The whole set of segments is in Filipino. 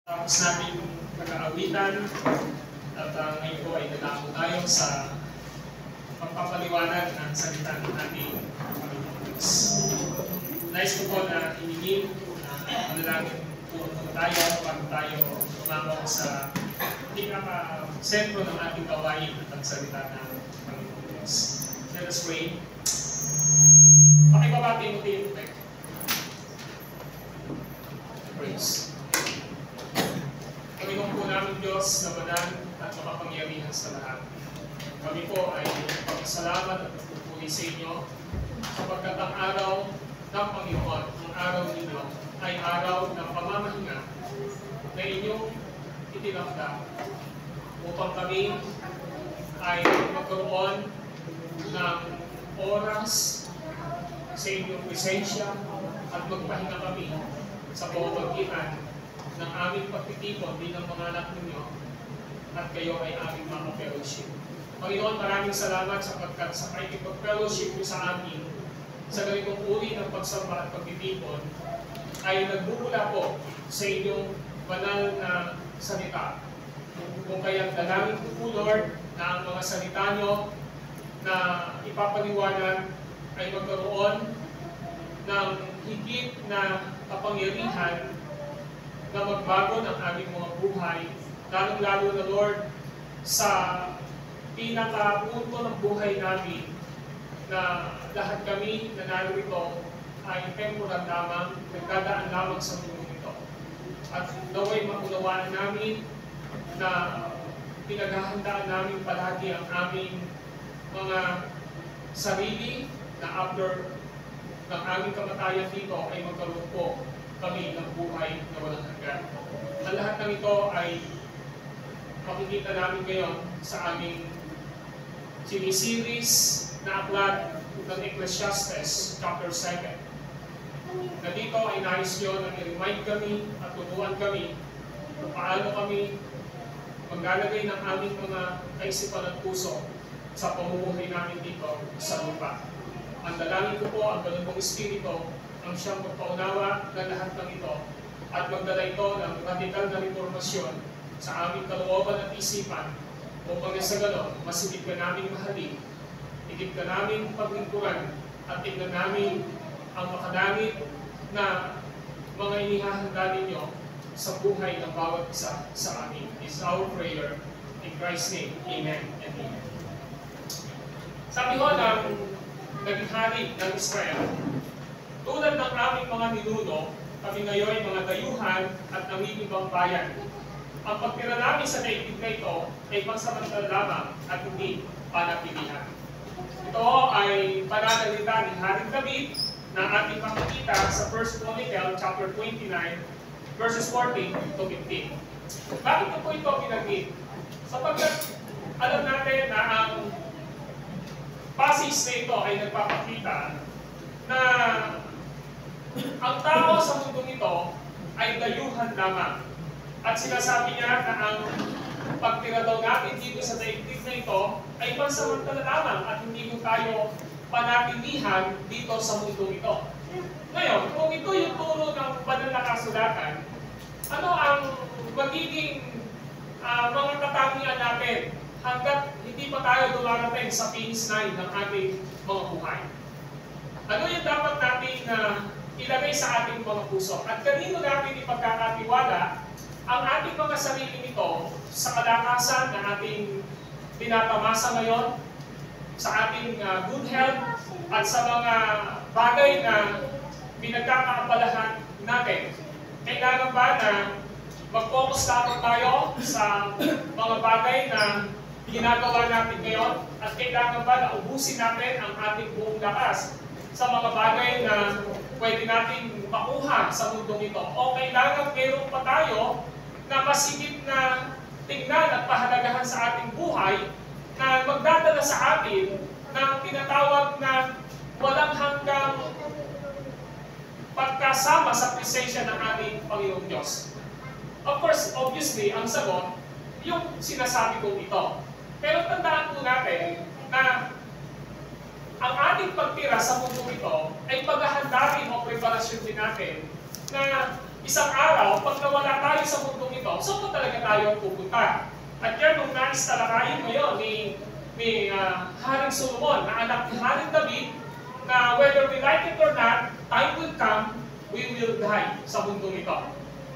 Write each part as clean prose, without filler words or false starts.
Tapos natin pag-aawitan at ngayon po ay dadako tayo sa pagpapaliwanag ng salita ng ating Panginoon Diyos. Nais ko po na hiningin na manalangin po tayo bago tayo tumamaw sa pinaka-sentro ng ating gawain at ang salita ng Panginoon Diyos. Let us pray. Pakibabati mo tayo. Praise. Panginoon po namin Diyos na banal at makapangyarihan sa lahat. Kami po ay pagpasalamat at pagpupuli sa inyo sapagkat ang araw ng Panginoon, ang araw ninyo, ay araw ng pamamahinga na inyong itinakda upang kami ay magkaroon ng oras sa inyong presensya at magpahinga kami sa pamamagitan ng aming pagtitipon bilang mga anak ninyo at kayo ay aming mga fellowship. Panginoon, maraming salamat sapagkat sa pakikipag-fellowship ko sa amin sa ganitong uri ng pagsamba at pagtitipon ay nagbubula po sa inyong banal na salita. Kung kaya't dalangin ko po, Lord, na ang mga salita nyo na ipapaliwanag ay magkaroon ng higit na kapangyarihan na magbago ng aming mga buhay, lalong-lalo na Lord, sa pinaka-punto ng buhay namin na lahat kami na narito ay temporal lamang, nagdadaan lamang sa mundo ito. At naway maunawaan namin na pinaghahandaan namin palagi ang aming mga sarili na after ng aming kamatayan dito ay magkaroon po kami ng buhay na walang hanggan. Ang lahat ng ito ay makikita namin ngayon sa aming sinisiris na aklat ng Ecclesiastes chapter 7. Na dito ay nais nyo na i-remind kami at turuan kami kung paano kami maglalagay ng aming mga kaisipan at puso sa pamumuhay namin dito sa lupa. Ang dalangin ko po, ang Banal mong Espiritu, ang siyang magpaunawa ng lahat ng ito at magdala ito ng radikal na reformasyon sa aming kalooban at isipan upang sa ganon, masigit ka namin mahalin, higit ka namin paglingkuran at tignan namin ang makadamit na mga inihahanda ninyo sa buhay ng bawat isa sa amin. This is our prayer. In Christ's name, Amen and Amen. Sabi ko ng naging hari ng Israel, tulad ng aming mga ninuno, kami ngayon ay mga dayuhan at namimibang bayan. Ang pagtira namin sa daigdig na ito ay pansamantala lamang at hindi panatilihan. Ito ay pananalita ni Haring David na ating makikita sa 1 Chronicles chapter 29 verses 14 to 15. Bakit po ito binanggit? Sapagkat alam natin na ang passage na ito ay nagpapakita na ang tao sa mundong ito ay dayuhan lamang. At sinasabi niya na ang pagtira daw natin dito sa daigdig na ito ay pansamantala lamang at hindi mo tayo panatilihan dito sa mundong ito. Ngayon, kung ito yung turo ng banal na kasulatan, ano ang magiging mga katangian natin hanggat hindi pa tayo dumarating sa finish line ng ating mga buhay? Ano yung dapat natin ilagay sa ating mga puso? At kanino natin ipagkakatiwala ang ating mga sarili nito sa kalakasan na ating tinatamasa ngayon, sa ating good health, at sa mga bagay na pinagkakaabalahan natin? Kailangan ba na mag-focus lamang tayo sa mga bagay na ginagawa natin ngayon? At kailangan ba na ubusin natin ang ating buong lakas sa mga bagay na pwede natin makuha sa mundong ito? O kailangan mayroon pa tayo na masigit na tingnan at pahalagahan sa ating buhay na magdadala sa atin ng tinatawag na walang hanggang pagkasama sa presensya ng ating Panginoong Diyos? Of course, obviously, ang sagot, yung sinasabi kong ito. Pero tandaan po natin na ang ating pagtira sa mundo ito ay paghahanda rin o preparasyon din natin na isang araw, pag nawala tayo sa mundong ito, saan pa talaga tayo pupunta? At yan nung nais talakayin ngayon ni Haring Solomon, na anak ni Haring David, na whether we like it or not, time will come, we will die sa mundong ito.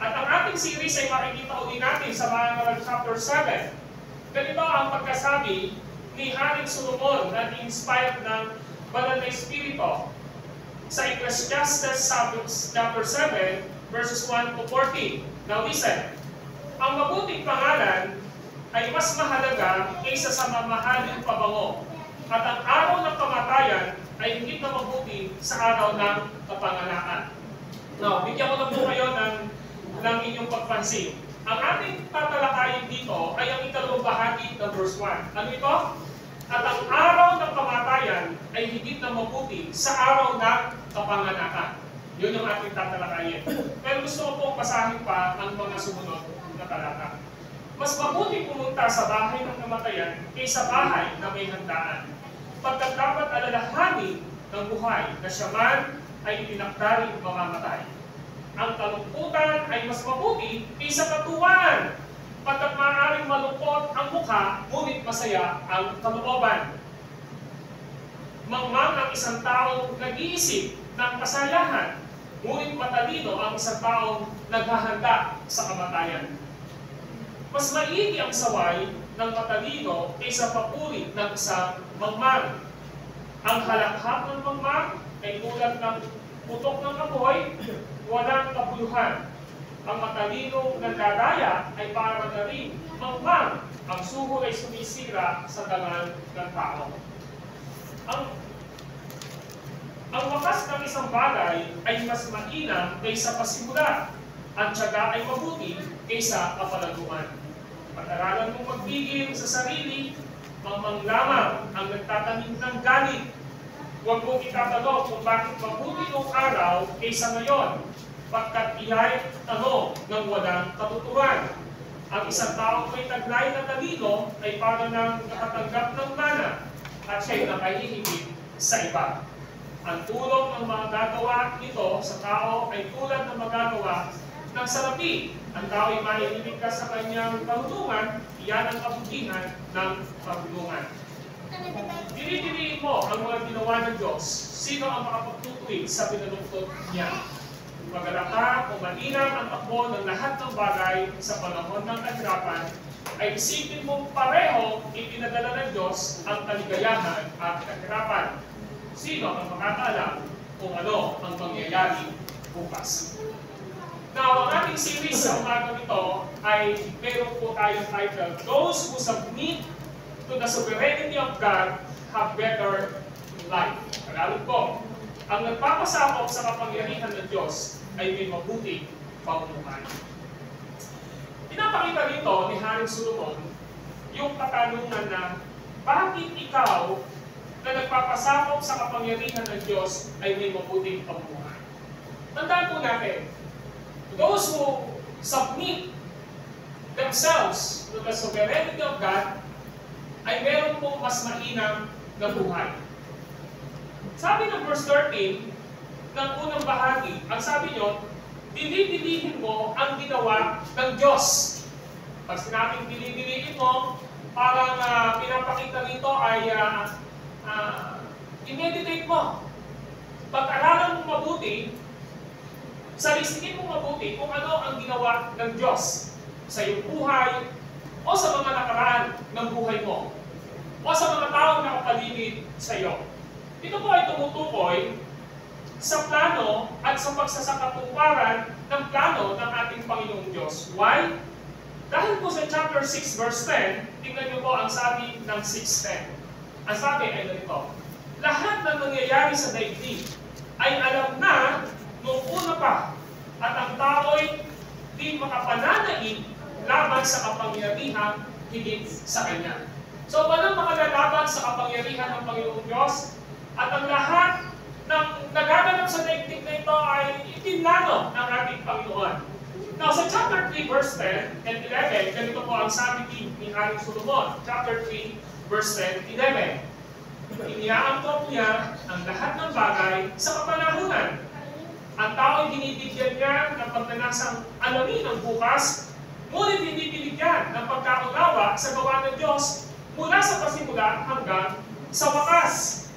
At ang ating series ay makikita uli natin sa Mangaral chapter 7. Ganito ang pagkasabi ni Haring Solomon na inspired ng Banal na Espiritu sa Ecclesiastes chapter 7, verses 1 to 14. Now listen, ang mabuting pangalan ay mas mahalaga kaysa sa mamahaling pabango. At ang araw ng kamatayan ay hindi na mabuti sa araw ng kapanganakan. Now, bigyan ko na po kayo ng inyong pagpansin. Ang ating tatalakayin dito ay ang ikalawang bahagi ng verse 1. Ano ito? At ang araw ng kamatayan ay higit na mabuti sa araw ng kapanganakan. Yun yung ating tatalakayin. Pero gusto ko pong basahin pa ang mga sumunod na talata. Mas mabuti pumunta sa bahay ng kamatayan kaysa bahay na may handaan. Pagkat dapat alalahanin ng buhay na siya man ay itinakdaring mamamatay. Ang kalungkutan ay mas mabuti kaysa katuwaan. Pagkat maaaring malungkot ang mukha, ngunit masaya ang kalooban. Mangmang ang isang taong nag-iisip ng kasayahan, ngunit matalino ang isang taong naghahanda sa kamatayan. Mas maigi ang saway ng matalino kaysa papuri ng isang mangmang. Ang halakhak ng mangmang ay tulad ng putok ng apoy, walang kabuluhan. Ang matalinong nagdadaya ay para na rin mangmang. Ang suho ay sumisira sa dangal ng tao. Ang wakas ng isang bagay ay mas mainam kaysa pasimula. Ang tiyaga ay mabuti kaysa kapalaguan. Pag-aralan mong magpigil sa sarili, mamang lamang ang nagtatanim ng galit. Huwag mong itatanong kung bakit mabuti noong araw kaysa ngayon, pagkat iya'y tanong ng walang katuturan. Ang isang taong may taglay na talino ay para nang nakatanggap ng mana at siya'y nakahihigit sa iba. Ang tulong ng mga gagawa nito sa tao ay tulad ng magagawa ng salapi. Ang tao ay maiiligtas sa kanyang kahulungan, iyan ang kabutihan ng kahulungan. Dinidiriin mo ang mga ginawa ng Diyos. Sino ang makapagtutuwid sa pinalungkot niya? Magalaka o mainam ang takbo ng lahat ng bagay sa panahon ng kahirapan, ay isipin mong pareho ipinadala ng Diyos ang kaligayahan at kahirapan. Sino ang makakaalam kung ano ang mangyayari bukas? Now, ang ating series sa umagang ito ay meron po tayong title, Those Who Submit to the Sovereignty of God Have Better Life. Tagalog po, ang nagpapasakop sa kapangyarihan ng Diyos ay may mabuting pamumuhay. Pinapakita rito ni Haring Solomon yung katanungan na bakit ikaw na nagpapasakop sa kapangyarihan ng Diyos ay may mabuting pamumuhay. Tandaan po natin, those who submit themselves to the sovereignty of God ay meron pong mas mainam na buhay. Sabi ng verse 13 ng unang bahagi, ang sabi nyo, dinidilihin mo ang ginawa ng Diyos. Pag sinabing dinidilihin mo, parang pinapakita rito ay i-meditate mo. Pag-aralan mo mabuti, salisingin mo mabuti kung ano ang ginawa ng Diyos sa iyong buhay o sa mga nakaraan ng buhay mo o sa mga taong nakapaligid sa iyo. Ito po ay tumutukoy sa plano at sa pagsasakatuparan ng plano ng ating Panginoong Diyos. Why? Dahil po sa chapter 6 verse 10, tingnan niyo po ang sabi ng 6:10. Ang sabi ay ganito, lahat ng nangyayari sa daigdig ay alam na noong una pa, at ang tao'y di makapananaig laban sa kapangyarihan higit sa Kanya. So, walang makalalaban sa kapangyarihan ng Panginoong Diyos, at ang lahat ng nagaganap sa daigdig na ito ay itinlano ng ating Panginoon. Now, sa chapter 3, verse 10 and 11, ganito po ang sabi ni Haring Solomon. Chapter 3, verse 10 and 11. Iniaangkop niya ang lahat ng bagay sa kapanahunan. Ang tao ay binibigyan niya ng pagnanasang alamin ang bukas, ngunit hindi binigyan ng pagkaunawa sa gawa ng Diyos mula sa pasimula hanggang sa wakas.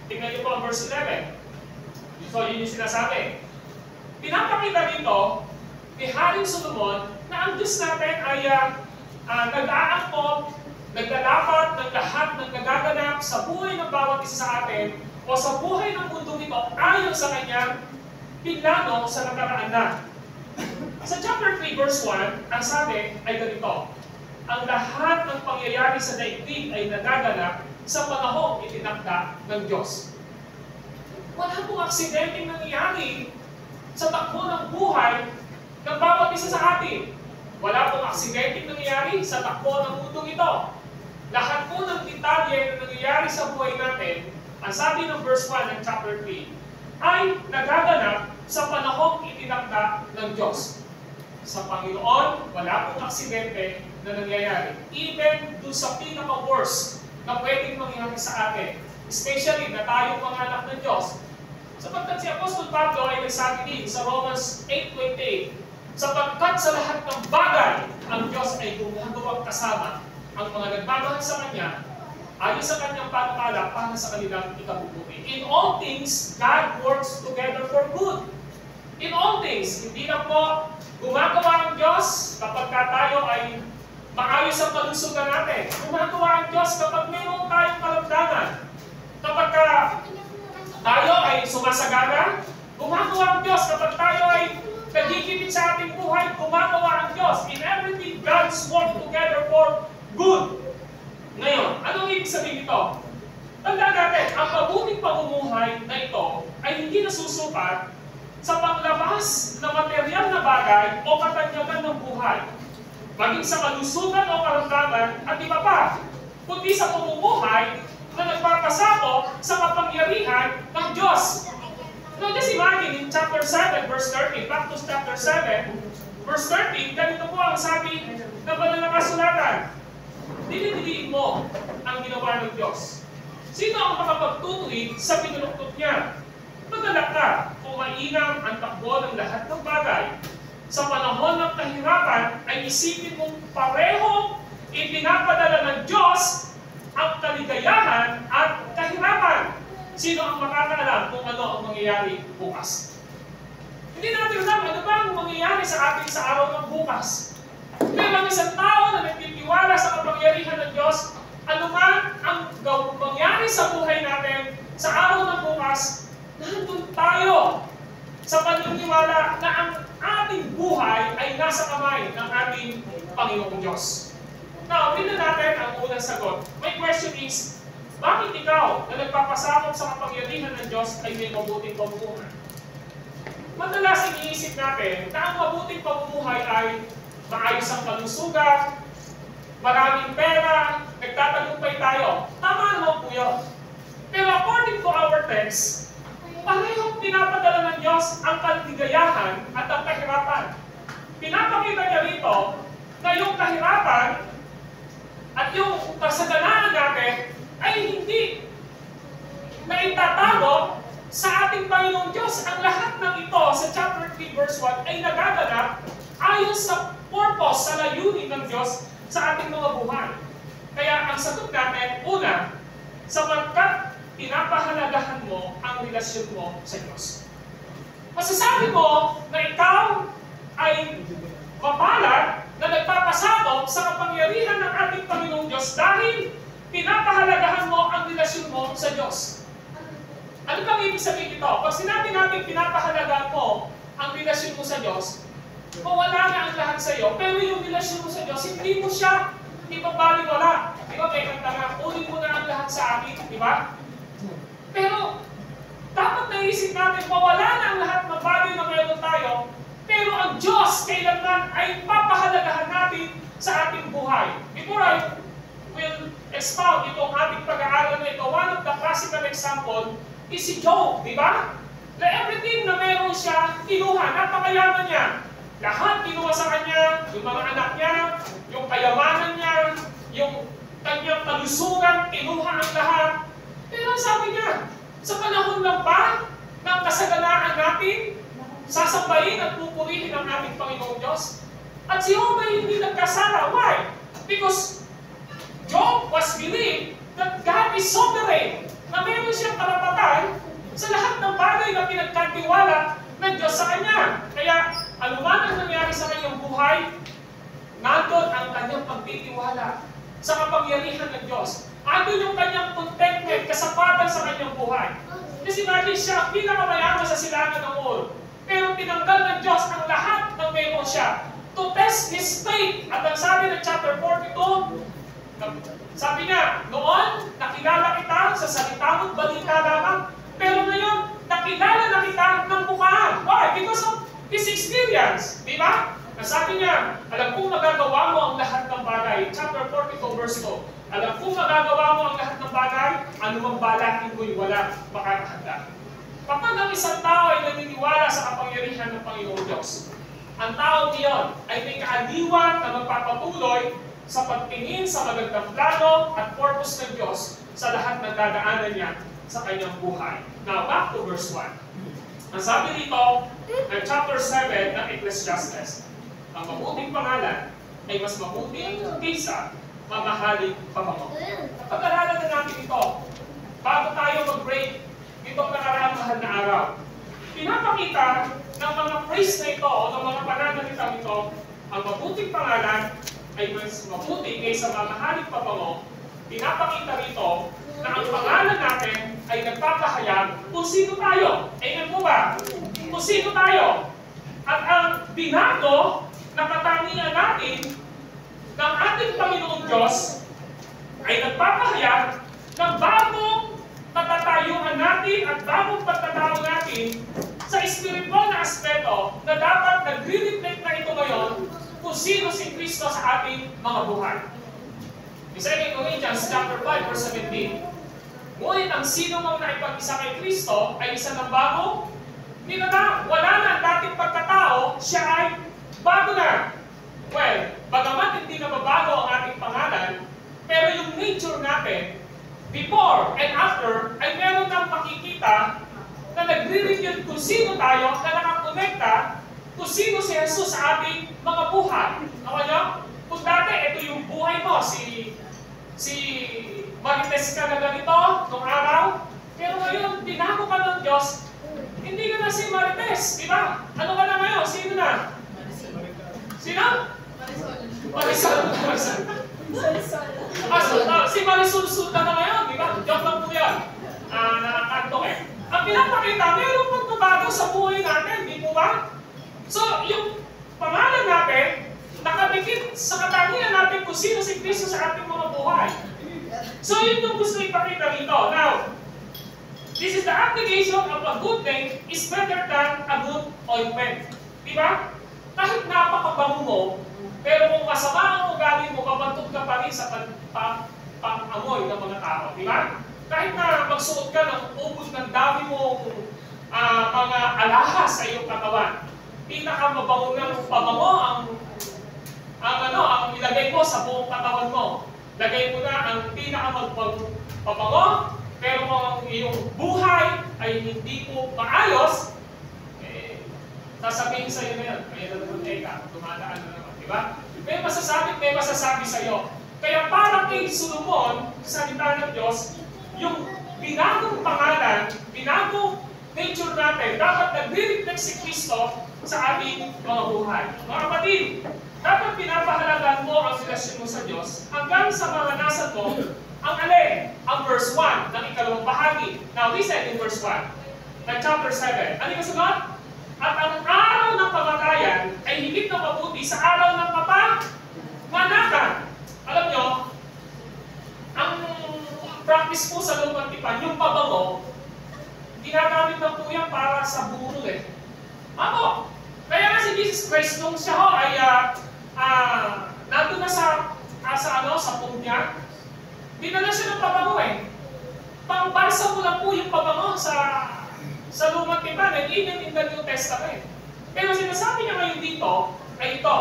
Tingnan niyo po ang verse 11. So, yun yung sinasabi. Pinapakita dito ni Haring Solomon na ang Diyos natin ay nag-aangkop, naglalapat ng lahat ng nagaganap sa buhay ng bawat isa sa atin o sa buhay ng mundo nito ayon sa kanyang pinlano sa nakaraan na. Sa chapter 3 verse 1, ang sabi ay ganito, ang lahat ng pangyayari sa daigdig ay nagaganap sa panahong itinakda ng Diyos. Wala pong aksidenteng nangyayari sa takbo ng buhay ng bawat isa sa atin. Wala pong aksidenteng nangyayari sa takbo ng mundong ito. Lahat po ng detalye na nangyayari sa buhay natin, ang sabi ng verse 1 ng chapter 3, ay nagaganap sa panahong itinakda ng Diyos. Sa Panginoon, wala pong aksidente na nangyayari. Even doon sa pinaka-worst na pwedeng mangyari sa atin. Especially na tayong mga anak ng Diyos. Sapagkat si Apostol Pablo ay nagsabi din sa Romans 8:28, sapagkat sa lahat ng bagay, ang Diyos ay gumagawang kasama ang mga nagmamahal sa Kanya, ayon sa Kanyang panukala para sa kanilang ikabubuti. In all things, God works together for good. In all things, hindi na po gumagawa ang Diyos kapag tayo ay maayos ang kalusugan natin. Gumagawa ang Diyos kapag mayroon tayong kalamdaman. Kapag tayo ay sumasagana, gumagawa ang Diyos. Kapag tayo ay nagigipit sa ating buhay, gumagawa ang Diyos. In everything, God's work together for good. Ngayon, anong ibig sabihin ito? Tandaan natin, ang mabuting pamumuhay na ito ay hindi nasusukat sa paglabas ng material na bagay o katanyagan ng buhay, maging sa kalusugan o karamdaman at iba pa, kundi sa pamumuhay na nagpapasakop sa kapangyarihan ng Diyos. Now just imagine in chapter 7, verse 13, back to chapter 7, verse 13, ganito po ang sabi ng banal na kasulatan. Dinidiliin mo ang ginawa ng Diyos. Sino ang makapagtutuwid sa pinuluktot niya? Magalak ka kung mainam ang takbo ng lahat ng bagay. Sa panahon ng kahirapan ay isipin mong parehong ipinapadala ng Diyos ang kaligayahan at kahirapan. Sino ang makakaalam kung ano ang mangyayari bukas? Hindi natin alam ano ba ang mangyayari sa atin sa araw ng bukas. Pero ang isang tao na nagtitiwala sa kapangyarihan ng Diyos, ano man ang mangyari sa buhay natin sa araw ng bukas, nandun tayo sa paniniwala na ang ating buhay ay nasa kamay ng ating Panginoong Diyos. Now, tingnan natin ang unang sagot. My question is, bakit ikaw na nagpapasakop sa kapangyarihan ng Diyos ay may mabuting pamumuhay? Madalas iniisip natin na ang mabuting pamumuhay ay maayos ang kalusugan, maraming pera, nagtatagumpay tayo. Tama naman po yun. Pero according to our text, parehong pinapadala ng Diyos ang kaligayahan at ang kahirapan. Pinapakita niya rito na yung kahirapan at yung kasaganaan natin ay hindi naitatago sa ating Panginoong Diyos. Ang lahat ng ito sa chapter 3 verse 1 ay nagaganap ayon sa purpose, sa layunin ng Diyos sa ating mga buhay. Kaya ang sagot natin, una, sapagkat pinapahalagahan mo ang relasyon mo sa Diyos. Masasabi mo na ikaw ay mapalad na nagpapasakop sa kapangyarihan ng ating Panginoong Diyos dahil pinapahalagahan mo ang relasyon mo sa Diyos. Ano bang ibig sabihin ito? Pag sinabi natin pinapahalagahan mo ang relasyon mo sa Diyos, mawala na ang lahat sa iyo, pero yung relasyon mo sa Diyos, hindi mo siya ipabaliwala. Di ba, may kanta nga, unin mo na ang lahat sa akin, di ba? Pero, dapat naisip natin, mawala na ang lahat ng bagay na meron tayo, pero ang Diyos kailanman ay papahalagahan natin sa ating buhay. Before I will expound itong ating pag-aaral na ito, one of the classical example is si Job, di ba? Na everything na meron siya, kinuha, napakayaman niya. Lahat kinuha sa kanya, yung mga anak niya, yung kayamanan niya, yung kanyang kalusugan, kinuha ang lahat. Pero sabi niya, sa panahon lang ba ng kasaganaan natin, sasambahin at pupurihin ang ating Panginoong Diyos. At si Job ay hindi nagkasala. Why? Because Job was believed that God is sovereign, na meron siyang karapatan sa lahat ng bagay na pinagkatiwala ng Diyos sa kanya. Kaya, anuman ang nangyari sa kanyang buhay, nandun ang kanyang pagtitiwala sa kapangyarihan ng Diyos. Andun yung kanyang contentment, kasapatan sa kanyang buhay. Kasi imagine siya ang pinakamayaman sa silangan ng Ur. Pero tinanggal ng Diyos ang lahat ng meron siya to test his faith. At ang sabi ng chapter 42, sabi niya, noon, nakilala kita sa salita mo't balita lamang. Pero ngayon, nakilala na kita ng mukhaan. Why? Because of his experience. Di ba? Sabi niya, alam kong magagawa mo ang lahat ng bagay. Chapter 42, verse 2. Alam kong magagawa mo ang lahat ng bagay, anumang balakin mo'y wala makakahanda. Kapag ang isang tao ay naniniwala sa kapangyarihan ng Panginoong Diyos, ang tao niyon ay may kaaliwan na magpapatuloy sa pagtingin sa magandang plano at purpose ng Diyos sa lahat ng dadaanan niya sa kanyang buhay. Now, back to verse 1. Ang sabi dito ng chapter 7 ng Ecclesiastes, ang mabuting pangalan ay mas mabuting kaysa mamahaling pabango. Pag-aralan na natin ito, bago tayo mag-break itong nakaraang mahal na araw, pinapakita ng mga praise na ito o ng mga pananalita nito, ang mabuting pangalan ay mas mabuti kaysa mamahaling pabango. Pinapakita rito na ang pangalan natin ay nagpapahayag kung sino tayo. Amen po ba? Kung sino tayo. At ang binago na katangian natin ng ating Panginoong Diyos ay nagpapahayag ng bagong patatayuan natin at bagong pagtatao natin sa espiritual na aspeto na dapat nagre-reflect na ito ngayon kung sino si Kristo sa ating mga buhay. In 2 Corinthians chapter 5, verse 17, ngunit ang sino mang naipag-isa kay Kristo ay isa ng bagong ninana. Wala na ang dating pagkatao, siya ay bago na. Well, bagamat hindi na mabago ang ating pangalan, pero yung nature natin, before and after, ay meron kang makikita na nagre-reveal kung sino tayo, na nakakonekta kung sino si Jesus sa ating mga buhay. Ako nyo? Kung dati, ito yung buhay mo, si Marites ka na ganito, nung araw, pero ngayon, binago ka ng Diyos, hindi ka na si Marites, di ba? Ano ka na ngayon? Sino na? Sino? Marisol. Si Marisol Sultan na ngayon, di ba? Joke lang po yan. Nakakantong eh. Ang pinapakita, mayroong pagbabago sa buhay natin, di po ba? So, yung pangalan natin, nakadikit sa katangian natin kung sino si Kristo sa ating mga buhay. So, yun yung gusto ipakita rito. Now, this is the application of a good name is better than a good ointment. Di ba? Kahit napakabango mo, pero kung masama ang ugali mo, babantog ka pa rin sa pang-amoy ng mga tao. Di ba? Kahit na magsuot ka ng ubod ng dami mo mga alahas sa iyong katawan, pinakamabango ng pabango ang ilagay mo sa buong katawan mo. Lagay mo na ang pabango, pero kung ang iyong buhay ay hindi po maayos, sasabihin sa iyo na yan, kaya na naman dumadaan na naman, di ba? May masasabi sa iyo. Kaya para kay Solomon, sa salita ng Diyos, yung binagong pangalan, binagong nature natin, dapat nagre-reflect si Kristo sa ating mga buhay. Mga kapatid, dapat pinapahalagan mo ang relasyon mo sa Diyos hanggang sa maranasan mo ang alin, ang verse 1 ng ikalawang bahagi. Now, listen in verse 1 ng chapter 7. Ano yung kasunod? At ang araw ng kamatayan ay higit na mabuti sa araw ng kapanganakan. Alam nyo, ang practice po sa lumang tipan, yung pabango, ginagamit na po yan para sa burol eh. Ako, kaya nga si Jesus Christ nung siya ho ay nandun na sa pong niya, dinala siya ng pabango eh. Pangbalsa mo lang po yung pabango sa lumang tipan and even in the New Testament. Pero sinasabi niya ngayon dito ay ito.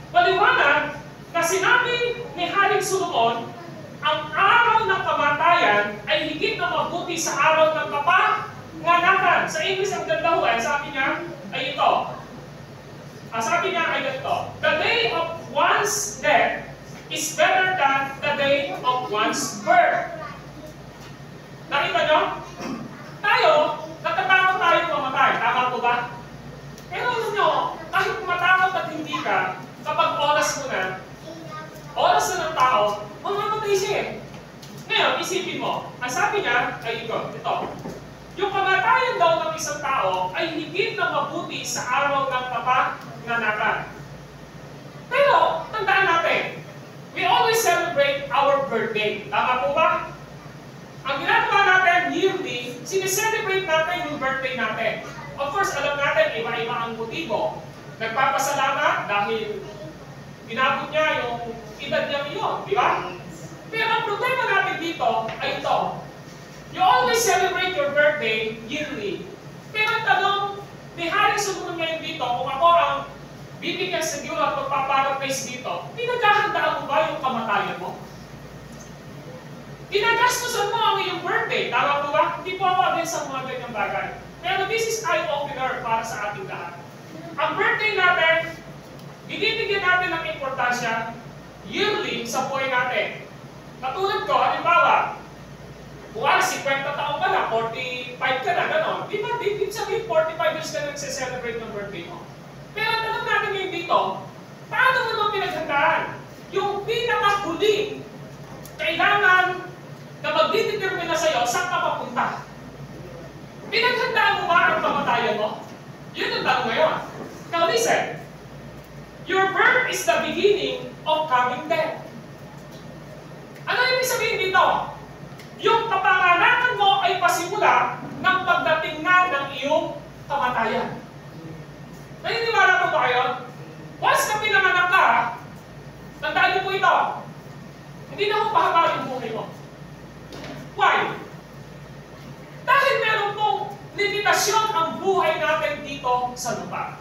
Maliwanag na sinabi ni Haring Solomon, ang araw ng kamatayan ay higit na mabuti sa araw ng kapanganakan. Sa English, ang ganda ho sabi niya, ay ito. Sabi niya ay ganito, the day of one's death is better than the day of one's birth. Nakita nyo? Tayo, natatakot tayo mamatay. Tama po ba? Pero alam nyo, kahit matakot at hindi ka, kapag oras mo na, oras na ng tao, mamamatay siya eh. Ngayon, isipin mo, ang sabi niya ay ito. Yung kamatayan daw ng isang tao ay higit na mabuti sa araw ng kapanganakan. Pero, tandaan natin, we always celebrate our birthday. Tama po ba? Ang ginagawa natin yearly, sineselebrate natin yung birthday natin. Of course, alam natin, iba-iba ang motibo. Nagpapasalamat dahil inabot niya yung edad niya ngayon, di ba? Pero ang problema natin dito ay ito. You always celebrate your birthday yearly. Pero ang tanong, ni Haring Solomon ngayon dito, kung ako ang bibigyan sa Diyos at magpaparaphrase dito, pinaghahandaan mo ba yung kamatayan mo? Ginagastusan mo ang iyong birthday. Tama po ba? Hindi po ako against sa mga ganyang bagay. Pero this is eye-opener para sa ating lahat. Ang birthday natin, binibigyan natin ng importansya yearly sa buhay natin. Katulad ko, halimbawa, kung 50 taong ka na, 45 ka na, gano'n. Di ba? Di sabihin 45 years ka na nagse-celebrate ng birthday mo. Pero tanong natin ngayon dito, paano mo naman pinaghandaan? Yung pinakahuli, kailangan na magdidetermine na sa'yo, saan ka papunta? Pinaghandaan mo ba ang kamatayan mo? Yun ang tanong ngayon. Now listen, your birth is the beginning of coming death. Ano ibig sabihin dito? Yung kapanganakan mo ay pasimula ng pagdating na ng iyong kamatayan. Naniniwala po ba kayo? Once na pinanganak ka, tandaan niyo po ito, hindi na ho pahaba yung buhay mo. Why? Dahil meron pong limitasyon ang buhay natin dito sa lupa.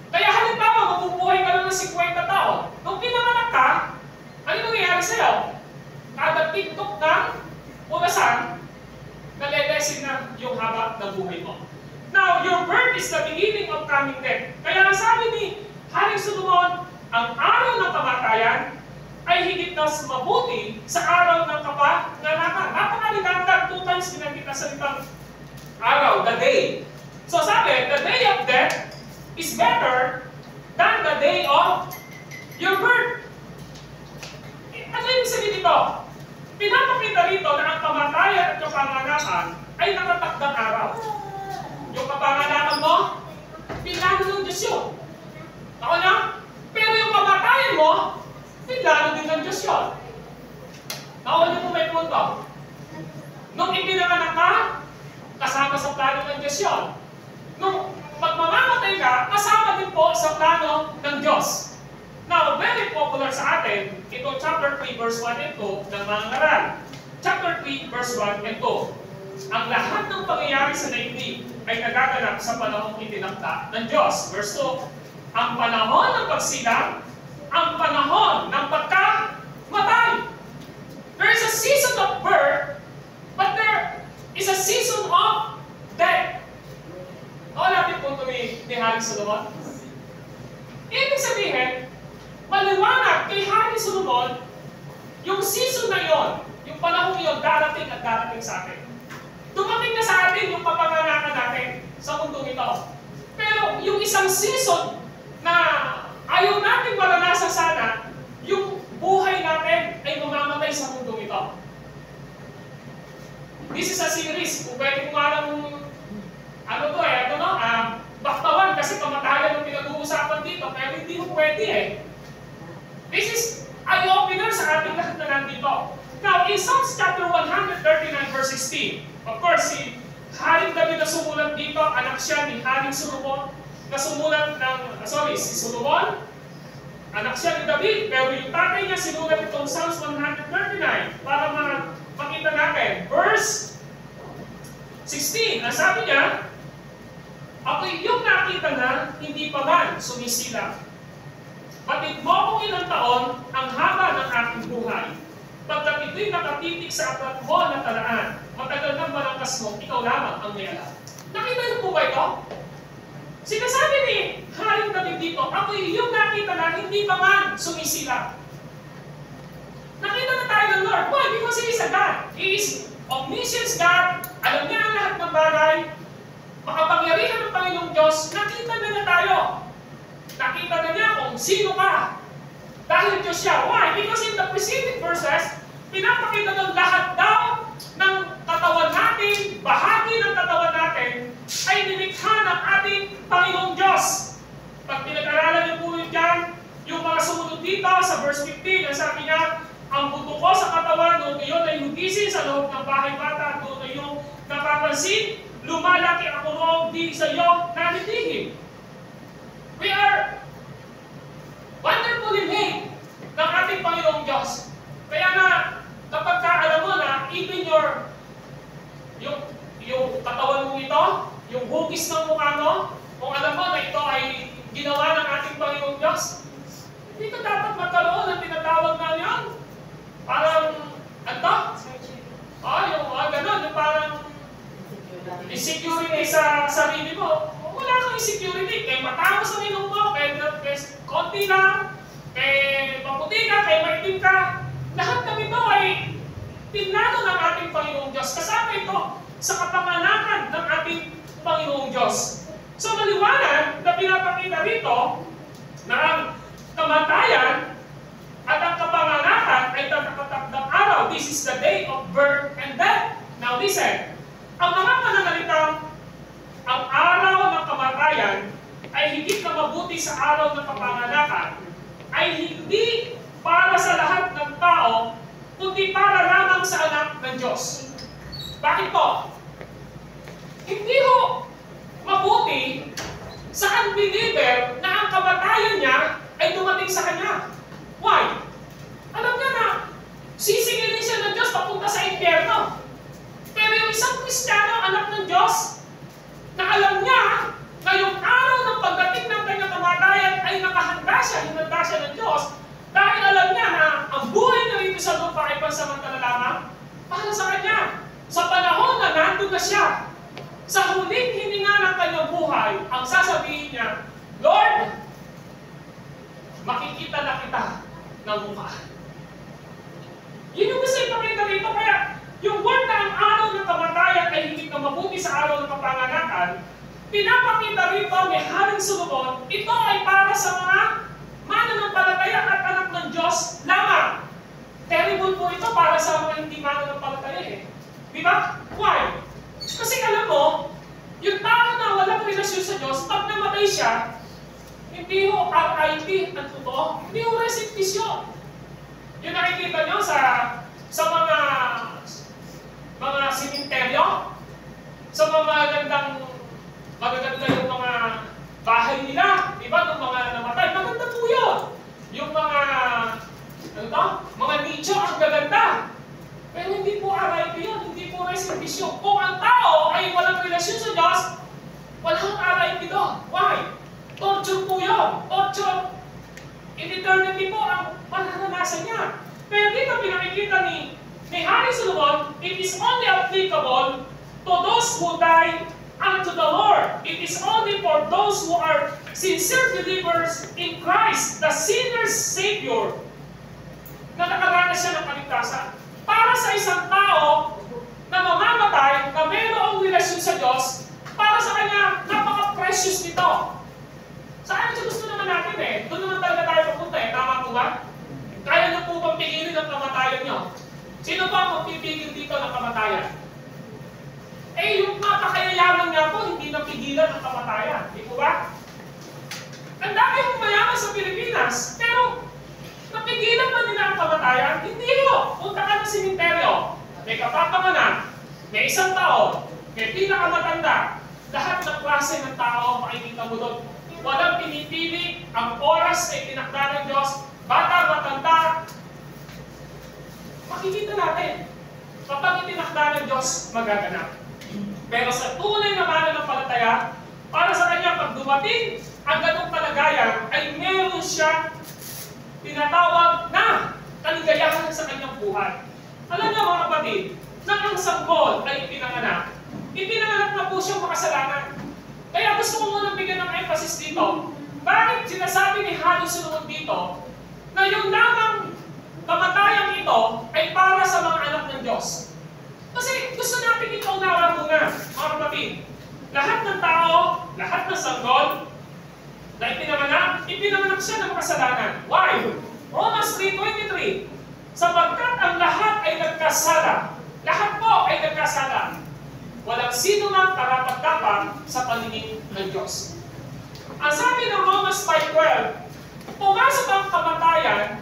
Kaya halimbawa, mabubuhay ka lang ng 50 taon. Nung pinanganak ka, ano nangyayari sa'yo? Kada tiktok ng orasan, nalelesin na yung haba ng buhay mo. Now, your birth is the beginning of coming death. Kaya ang sabi ni Haring Solomon, ang araw ng kamatayan ay higit na mabuti sa araw ng kapanganakan. Napakalilangan, 2 times binanggit na salitang araw, the day. So sabi, the day of death is better than the day of your birth. Ano yung sabihin dito? Pinapakita rito na ang kamatayan at kapanganakan ay nakatakdang araw. Yung kapanganakan mo, pinlano ng Diyos yun. Ako na? Pero yung kamatayan mo, pinlano din ng Diyos yun. Ako niyo po may punto. Nung ipinanganak ka, kasama sa plano ng Diyos yun. Nung magmamamatay ka, kasama din po sa plano ng Diyos. Now, very popular sa atin, ito chapter 3 verse 1 and 2 ng mga ngaral. Chapter 3 verse 1 and 2. Ang lahat ng pangyayari sa daigdig ay nagaganap sa panahong itinakda ng Diyos. Verse 2, ang panahon ng pagsilang, ang panahon ng pagkamatay. There is a season of birth, but there is a season of death. Nakalapit punto ni Haring Solomon. Ibig sabihin, maliwanag kay Haring Solomon, yung season na yon, yung panahon yon, darating at darating sa atin. Dumating na sa atin yung kapanganakan natin sa mundong ito. Pero yung isang season na ayaw natin maranasan sana, yung buhay natin ay mamamatay sa mundong ito. This is a series. Kung pwede ko nga lang, baktawan kasi kamatayan ang pinag-uusapan dito, pero hindi mo pwede eh. This is eye-opener sa ating lahat na nandito. Now, in Psalms chapter 139 verse 16, of course, si Haring David na sumulat dito, anak siya ni Haring Solomon, na sumulat ng, si Solomon, anak siya ni David, pero yung tatay niya sinulat itong Psalms 139 para makita natin. Verse 16, ang sabi niya, ako yung nakita na hindi pa man sumisilang. Batid mo kung ilang taon ang haba ng aking buhay. Pagkat ito'y nakatitik sa aklat mo na talaan, matagal ng balangkas mo, ikaw lamang ang may alam. Nakita niyo po ba ito? Sinasabi ni Haring David dito, ako yung nakita na hindi pa man sumisila. Nakita na tayo ng Lord. Why? Because He is a God. He is omniscient God. Alam niya ang lahat ng bagay. Makapangyarihan ng Panginoong Diyos. Nakita na tayo. Nakita na niya kung sino ka. Dahil Diyos siya. Why? Because in the preceding verses, pinapakita ng lahat daw ng katawan natin, bahagi ng katawan natin, ay nilikha ng ating Panginoong Diyos. Pag pinag-aralan niyo po yun dyan, yung mga sumunod dito sa verse 15, ang sabi niya, ang buto ko sa katawan, noon ngayon ay hugisin sa loob ng bahay bata, doon na yung napapansin, lumalaki ako noong di sa iyo nanitihim. We are wonderfully made ng ating Panginoong Diyos. Kaya nga, kapag alam mo na, even yung katawan mong ito, yung hugis ng mukha mo, kung alam mo na ito ay ginawa ng ating Panginoong Diyos, hindi ka dapat magkaroon ng tinatawag na yan. Parang, ano? Ganun, yung parang insecurity sa sarili mo. Wala kang insecurity. Kaya matapos ang inom mo, kaya konti lang, kaya maputi ka, kaya maitim ka. Lahat ng ito ay pinano ng ating Panginoong Diyos. Kasama ito sa kapanganakan ng ating Panginoong Diyos. So maliwanag na pinapakita rito na ang kamatayan at ang kapanganakan ay tatakatakdang araw. This is the day of birth and death. Now listen, ang mga pananalitang ang araw ng kamatayan ay higit na mabuti sa araw ng kapanganakan ay hindi para sa lahat ng tao, kundi para lamang sa anak ng Diyos. Bakit po? Hindi ho mabuti sa unbeliever na ang kamatayan niya ay dumating sa kanya. Why? Alam niya na sisingilin siya ng Diyos papunta sa impyerno. Pero yung isang Kristiyano, anak ng Diyos, na alam niya na yung araw ng pagdating ng kanyang kamatayan ay nakahanda siya, hinanda siya ng Diyos, dahil alam niya na ang buhay na rito sa lupa ay pansamantala lamang para sa kanya. Sa panahon na nandun na siya, sa huling hininga ng kanyang buhay, ang sasabihin niya, Lord, makikita na kita ng mukha. Yun yung gusto ipakita rito. Kaya yung word na ang araw ng kamatayan ay higit na mabuti sa araw ng kapanganakan, pinapakita rito ni Haring Solomon, ito ay para sa mga mananampalataya at anak ng Diyos lamang. Terrible po ito para sa mga hindi mananampalataya eh. Di ba? Why? Kasi alam mo, yung tao na walang relasyon sa Diyos, pag namatay siya, hindi ho RIP ang totoo, hindi ho resipisyon. Yung nakikita nyo sa mga simenteryo, sa mga magaganda yung mga bahay nila, di ba? Yung mga namatay, maganda po yun. Yung mga, mga nicho, ang gaganda. Pero hindi po RIP yun, hindi po resipisyon. Kung ang tao ay walang relasyon sa Diyos, walang RIP doon. Why? Torture po yun. Torture. In eternity po ang mararanasan niya. Pero dito pinakikita ni Haring Solomon, it is only applicable to those who die unto the Lord. It is only for those who are sincere believers in Christ, the sinner's Savior, na nakaranas siya ng kaligtasan. Para sa isang tao na mamamatay, na mayroong relasyon sa Diyos, para sa kanya, napaka-precious nito. Saan siya gusto naman natin eh? Doon naman talaga tayo papunta eh. Tama po ba? Kaya niyo po bang pigilin ang kamatayan niyo? Sino ba ang magpipigil dito ng kamatayan? Eh, yung napakayayaman nga po, hindi napigilan ang kamatayan. Di po ba? Ang dami kong mayaman sa Pilipinas, pero napigilan ba nila ang kamatayan? Hindi po. Punta ka ng simenteryo. May kapapanganak, may isang taon, may pinakamatanda. Lahat ng klase ng tao makikita mo doon. Walang pinipili ang oras na itinakda ng Diyos, bata, matanda. Makikita natin, kapag itinakda ng Diyos, magaganap. Pero sa tunay na mananampalataya, para sa kanya, pag dumating ang ganong kalagayan, ay meron siya tinatawag na kaligayahan sa kanyang buhay. Alam niyo mga kapatid, na ang sanggol ay ipinanganak na po siyang makasalanan. Kaya gusto ko muna bigyan ng emphasis dito. Bakit sinasabi ni Hari Solomon dito na yung lamang kamatayang ito ay para sa mga anak ng Diyos? Kasi gusto natin ito unawa muna, mga kapatid. Lahat ng tao, lahat ng sanggol na ipinanganak siya ng kasalanan. Why? Romans 3:23. Sapagkat ang lahat ay nagkasala. Lahat po ay nagkasala. Walang sino man karapat-dapat sa paningin ng Diyos. Ang sabi ng Romans 5:12, pumasok ang kamatayan,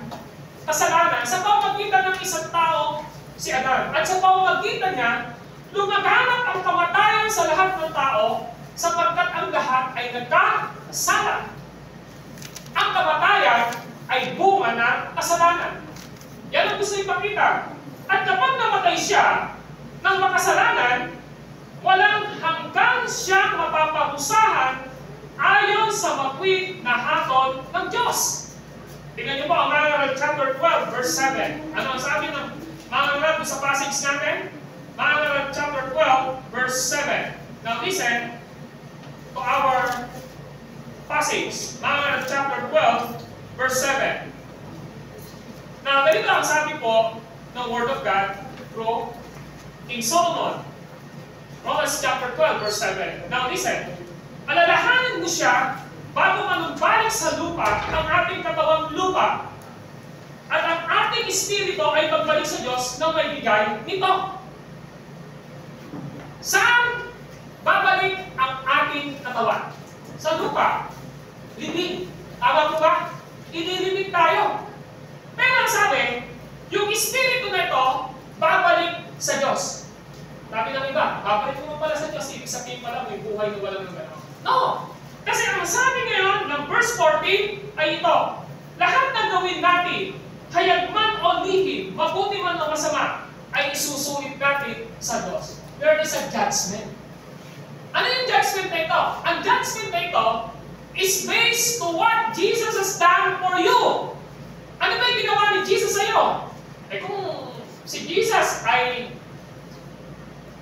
kasalanan, sa pamamagitan ng isang tao, si Adan. At sa pamamagitan niya, lumaganap ang kamatayan sa lahat ng tao, sapagkat ang lahat ay nagkasala. Ang kamatayan ay bunga ng kasalanan. Yan ang gusto ipakita. At kapag namatay siya ng makasalanan, walang hanggang siyang mapaparusahan ayon sa makwit na hatol ng Diyos. Tingnan niyo po ang Mga chapter 12, verse 7. Ano ang sabi ng Mga sa passage natin? Mga chapter 12, verse 7. Now listen to our passage. Mga chapter 12, verse 7. Now, ganito ang sabi po ng Word of God through King Solomon. Romans chapter 12, verse 7. Now listen, alalahanin mo siya bago manumbalik sa lupa ang ating katawang lupa at ang ating espiritu ay magbalik sa Diyos na may bigay nito. Saan babalik ang ating katawan? Sa lupa. Libing. Tama po ba? Ililibing tayo. Pero ang sabi, yung espiritu na ito, babalik sa Diyos. Sabi ng iba, babalik mo pala sa Diyos, ibig sabihin pala may buhay na walang gano'n. No! Kasi ang sabi ngayon ng verse 14 ay ito, lahat ng gawin natin, hayag man o lihim, mabuti man o masama, ay isusulit natin sa Diyos. There is a judgment. Ano yung judgment na ito? Ang judgment na ito is based to what Jesus has done for you. Ano ba yung ginawa ni Jesus sa iyo? Eh kung si Jesus ay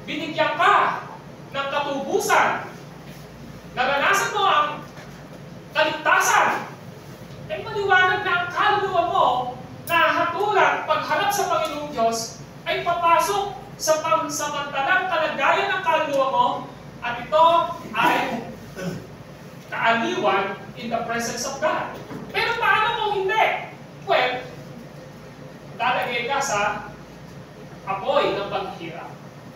binigyan ka ng katubusan, naranasan mo ang kaligtasan, eh maliwanag na ang kaluluwa mo na hatulan pagharap sa Panginoong Diyos ay papasok sa pansamantalang kalagayan ng kaluluwa mo at ito ay kaaliwan in the presence of God. Pero paano kung hindi? Well, lalagay ka sa apoy ng paghihirap.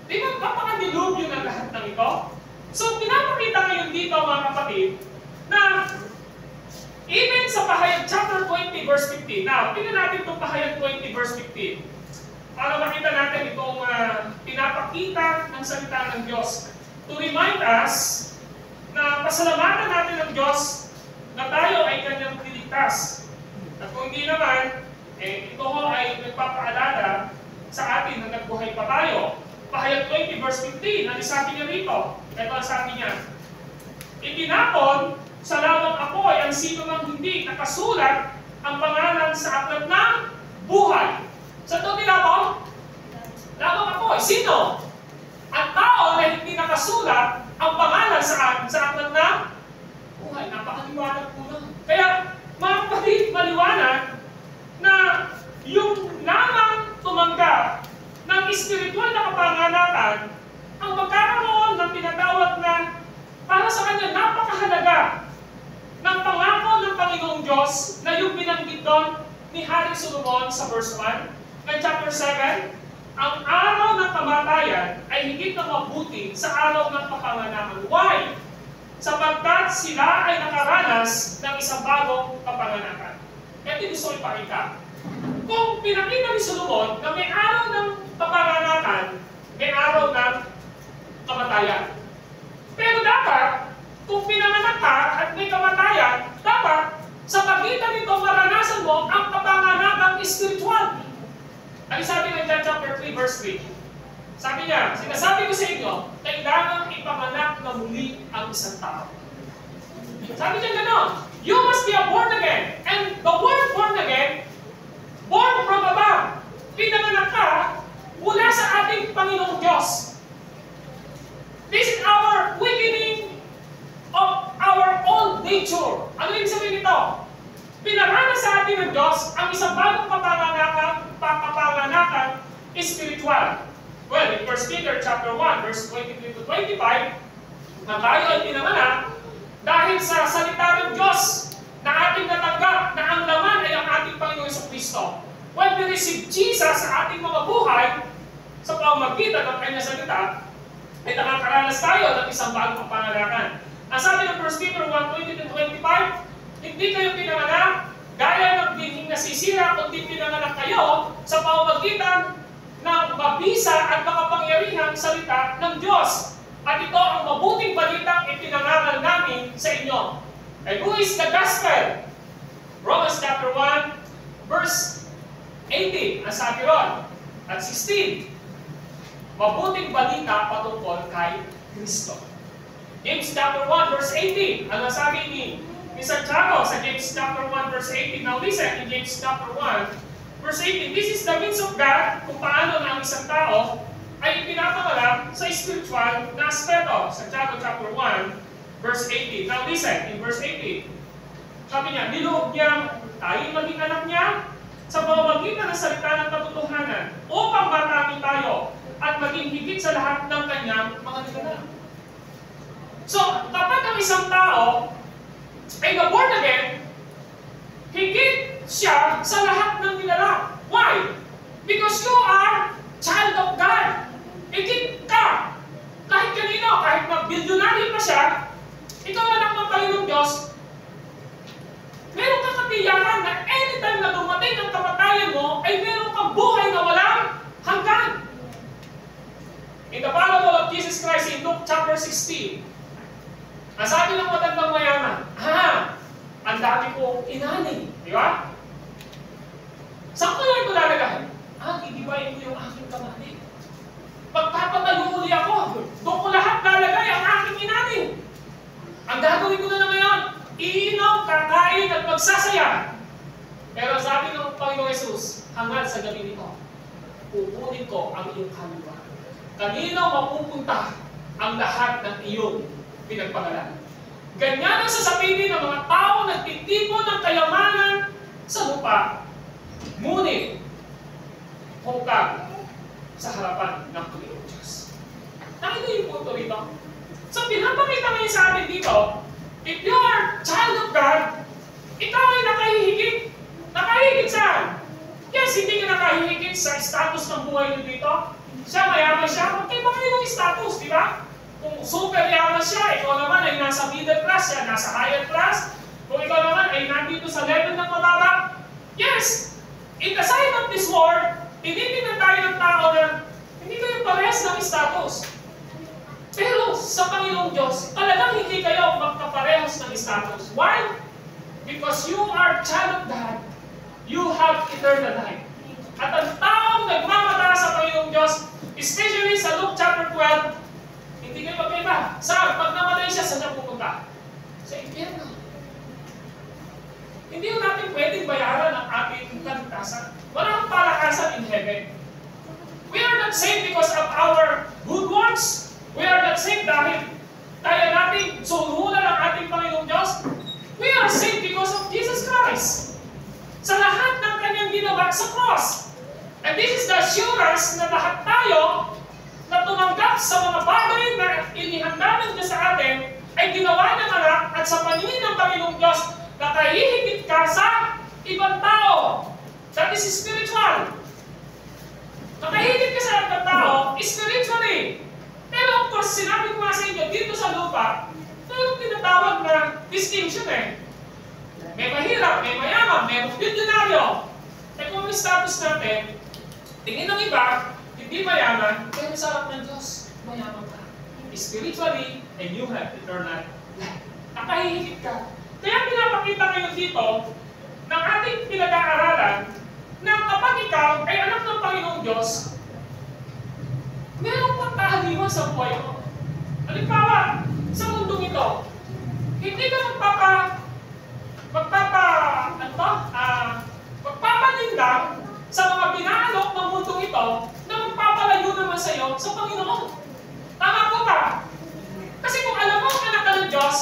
Di ba, napakadilubyo ng lahat ng ito? So, pinapakita ngayon dito, mga kapatid, na even sa Pahayag chapter 20, verse 15. Now, tingnan natin itong Pahayag 20, verse 15. Para makita natin itong pinapakita ng salita ng Diyos. To remind us na pasalamatan natin ng Diyos na tayo ay kanyang niligtas. At kung hindi naman, ito ay nagpapaalala sa atin na nagbuhay pa tayo. Pahayag 20 verse 15, ano sabi niya rito? Ito ang sabi niya, itinapon sa lawang apoy ang sino mang hindi nakasulat ang pangalan sa aklat ng buhay. Sa ito tinapon? Lawang apoy. Sino? Ang tao na hindi nakasulat ang pangalan sa aklat ng buhay. Napakaliwanag po na. Kaya, mga kapatid, maliwanag na yung lamang tumanggap ng espiritual na kapanganakan ang magkakaroon ng tinatawag na para sa kanya napakahalaga ng pangako ng Panginoong Diyos na yung binanggit doon ni Hari Solomon sa verse 1 ng chapter 7, ang araw ng kamatayan ay higit na mabuti sa araw ng kapanganakan. Why? Sapagkat sila ay nakaranas ng isang bagong kapanganakan. Ito gusto ko ipakita. Kung pinakita ni Solomon na may araw ng kapanganakan, may araw ng kamatayan. Pero dapat, kung pinanganak ka at may kamatayan, dapat sa pagitan nito maranasan mo ang kapanganakang spiritual. Ang sabi ng John chapter 3 verse 3. Sabi niya, sinasabi ko sa inyo, kailangan ipanganak na muli ang isang tao. Sabi niya gano'n, you must be born again. And the word born again, born from above. Pinanganak ka mula sa ating Panginoong Diyos. This is our quickening Diyos, ang isang bagong kapanganakan is spiritual. Well, in 1 Peter chapter 1, verse 23 to 25, na tayo ay pinanganak dahil sa salita ng Diyos na ating natanggap na ang laman ay ang ating Panginoong Jesucristo. When we receive Jesus sa ating mga buhay, sa pamamagitan ng kanyang salita, ay nakakaranas tayo ng isang bagong kapanganakan. Ang sabi ng 1 Peter 1:20 to 25, hindi kayo pinanganak gaya ng binhing nasisira, kundi pinanganak kayo sa pamamagitan ng mabisa at makapangyarihang salita ng Diyos. At ito ang mabuting balitang ipinangaral namin sa inyo. And who is the gospel? Romans chapter 1, verse 18, ang sabi ron, at 16, mabuting balita patungkol kay Kristo. James chapter 1, verse 18, ang sabi ni Santiago sa James chapter 1, verse 18. Now listen, in James chapter 1, verse 18, this is the means of God kung paano na ang isang tao ay ipinapangalan sa spiritual na aspeto. Santiago chapter 1, verse 18. Now listen, in verse 18, sabi niya, niloob niya tayo maging anak niya sa pamamagitan ng salita ng katotohanan upang matami tayo at maging higit sa lahat ng kanyang mga nilalang. So, kapag ang isang tao ay na-born again, higit siya sa lahat ng nilalang. Why? Because you are child of God. Higit ka. Kahit kanino, kahit mag-billionary pa siya, ikaw anak ng Panginoong Diyos, meron kang katiyakan na anytime na dumating ang kamatayan mo, ay meron kang buhay na walang hanggan. In the parable of Jesus Christ in Luke chapter 16, ang sabi ng matandang mayaman, ang dami kong inani. Di ba? Saan ko lang ito lalagay? Gigibayin ko yung aking kamali. Pagpapatayo uli ako, doon ko lahat lalagay ang aking inani. Ang gagawin ko na ngayon, iinom, kakain, at magsasaya. Pero sabi ng Panginoong Yesus, hanggang sa gabi nito, pupunin ko ang iyong kaliwa. Kanino mapupunta ang lahat ng iyong pinagpagalan? Ganyan ang sasabihin ng mga tao nagtitipon ng kayamanan sa lupa. Ngunit, hukag sa harapan ng Panginoong Diyos. Nakita yung punto rito? So, pinapakita ngayon sa atin dito, if you are child of God, ikaw ay nakahihigit. Nakahihigit saan? Yes, hindi ka nakahihigit sa status ng buhay nyo dito. Siya, mayaman siya. Okay, baka yung status, di ba? Kung super yaman siya, ikaw naman ay nasa middle class, siya nasa higher class. Kung ikaw naman ay nandito sa level ng mababa. Yes, in the side of this world, tinitingnan tayo ng tao na hindi kayo parehas ng status. Pero sa Panginoong Diyos, talagang hindi kayo magkaparehas ng status. Why? Because you are child of God, you have eternal life. At ang taong nagmamataas sa Panginoong Diyos, especially sa Luke chapter 12, hindi kayo magkaiba. Saan? Pag namatay siya, saan siya pupunta? Sa impyerno. Hindi natin pwedeng bayaran ang ating kaligtasan. Walang palakasan in heaven. We are not saved because of our good works. We are not saved dahil kaya natin sulunan ang ating Panginoong Diyos. We are saved because of Jesus Christ. Sa lahat ng kanyang ginawa sa cross. And this is the assurance na lahat tayo na tumanggap sa mga bagay na inihanda ng Diyos sa atin ay ginawa ng anak at sa paningin ng Panginoong Diyos na kahihigit ka sa ibang tao. That is spiritual. Nakahigit ka sa ibang tao, spiritually. Pero of course, sinabi ko nga sa inyo, dito sa lupa, mayroong tinatawag na distinction eh. May mahirap, may mayaman, may milyonaryo. Eh kung ang status natin, tingin ng iba, hindi mayaman, pero sa harap ng Diyos, mayaman ka. Spiritually, and you have eternal life. Nakahihigit ka. Kaya pinapakita ngayon dito ng ating pinag-aaralan na kapag ikaw ay anak ng Panginoong Diyos, meron pang kahaliwan sa buhay mo. Halimbawa, sa mundong ito, hindi ka magpapanindang sa mga pinaalok ng mundong ito na magpapalayo naman sa iyo sa Panginoon. Tama po ba? Kasi kung alam mo ang anak ka ng Diyos,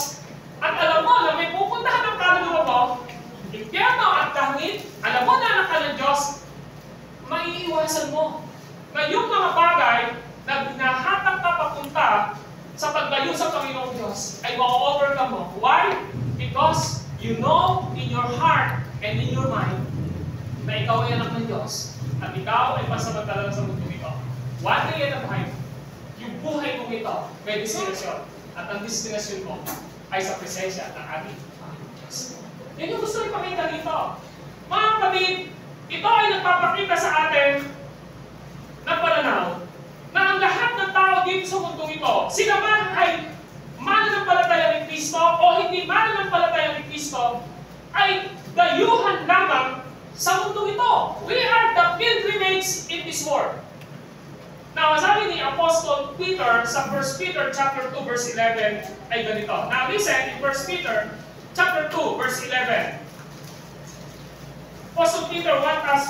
at alam mo na may pupuntahan ng kaluluwa mo, impyerno at langit, alam mo na anak ka ng Diyos, maiiwasan mo na yung mga bagay na binahatak ka papunta sa paglayo sa Panginoong Diyos ay ma-overcome mo. Why? Because you know in your heart and in your mind na ikaw ay anak ng Diyos at ikaw ay pansamantala sa mundo ito. One day at a time, yung buhay mong ito may destinasyon at ang destinasyon mo ay sa presensya ng ating Panginoong Diyos. Yan yung gusto ipakita dito. Mga kapatid, ito ay nagpapakita sa atin ng pananaw na ang lahat ng tao dito sa mundong ito, sila man ay mananampalataya ni Kristo o hindi mananampalataya ni Kristo, ay dayuhan lamang sa mundong ito. We are the pilgrimage in this world. Now, sabi ni Apostle Peter sa 1 Peter chapter 2 verse 11 ay ganito. Now, listen in 1 Peter chapter 2 verse 11. Apostle Peter wants us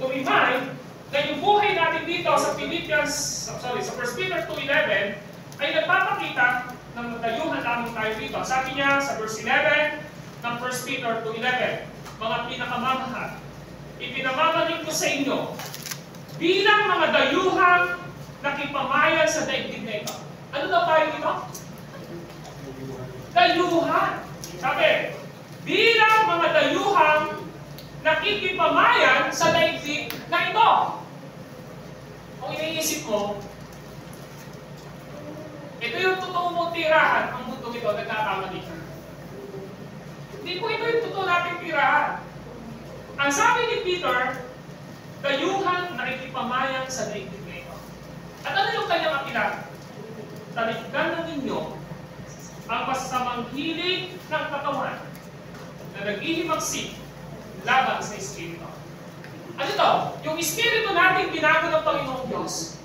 to remind na yung buhay natin dito sa sa 1 Peter 2:11 ay nagpapakita ng dayuhan lamang tayo dito. Sabi niya sa verse 11 ng 1 Peter 2:11, mga pinakamamahal, ipinamamalig ko sa inyo bilang mga dayuhang nakipamayan sa daigdig na ito. Ano daw tayo dito? Dayuhan. Sabi, bilang mga dayuhang nakikipamayan sa daigdig na ito. Kung iniisip mo, ito yung totoo mong tirahan, ang mundo ito, nagkakamali ka. Hindi po ito yung totoo nating tirahan. Ang sabi ni Peter, dayuhan nakikipamayan sa daigdig na ito. At ano yung kanyang apilan? Talikdan ninyo ang masamang hilig ng katawan na naghihimagsik laban sa Espiritu. Ano ito? Yung Espiritu natin binago ng Panginoong Diyos,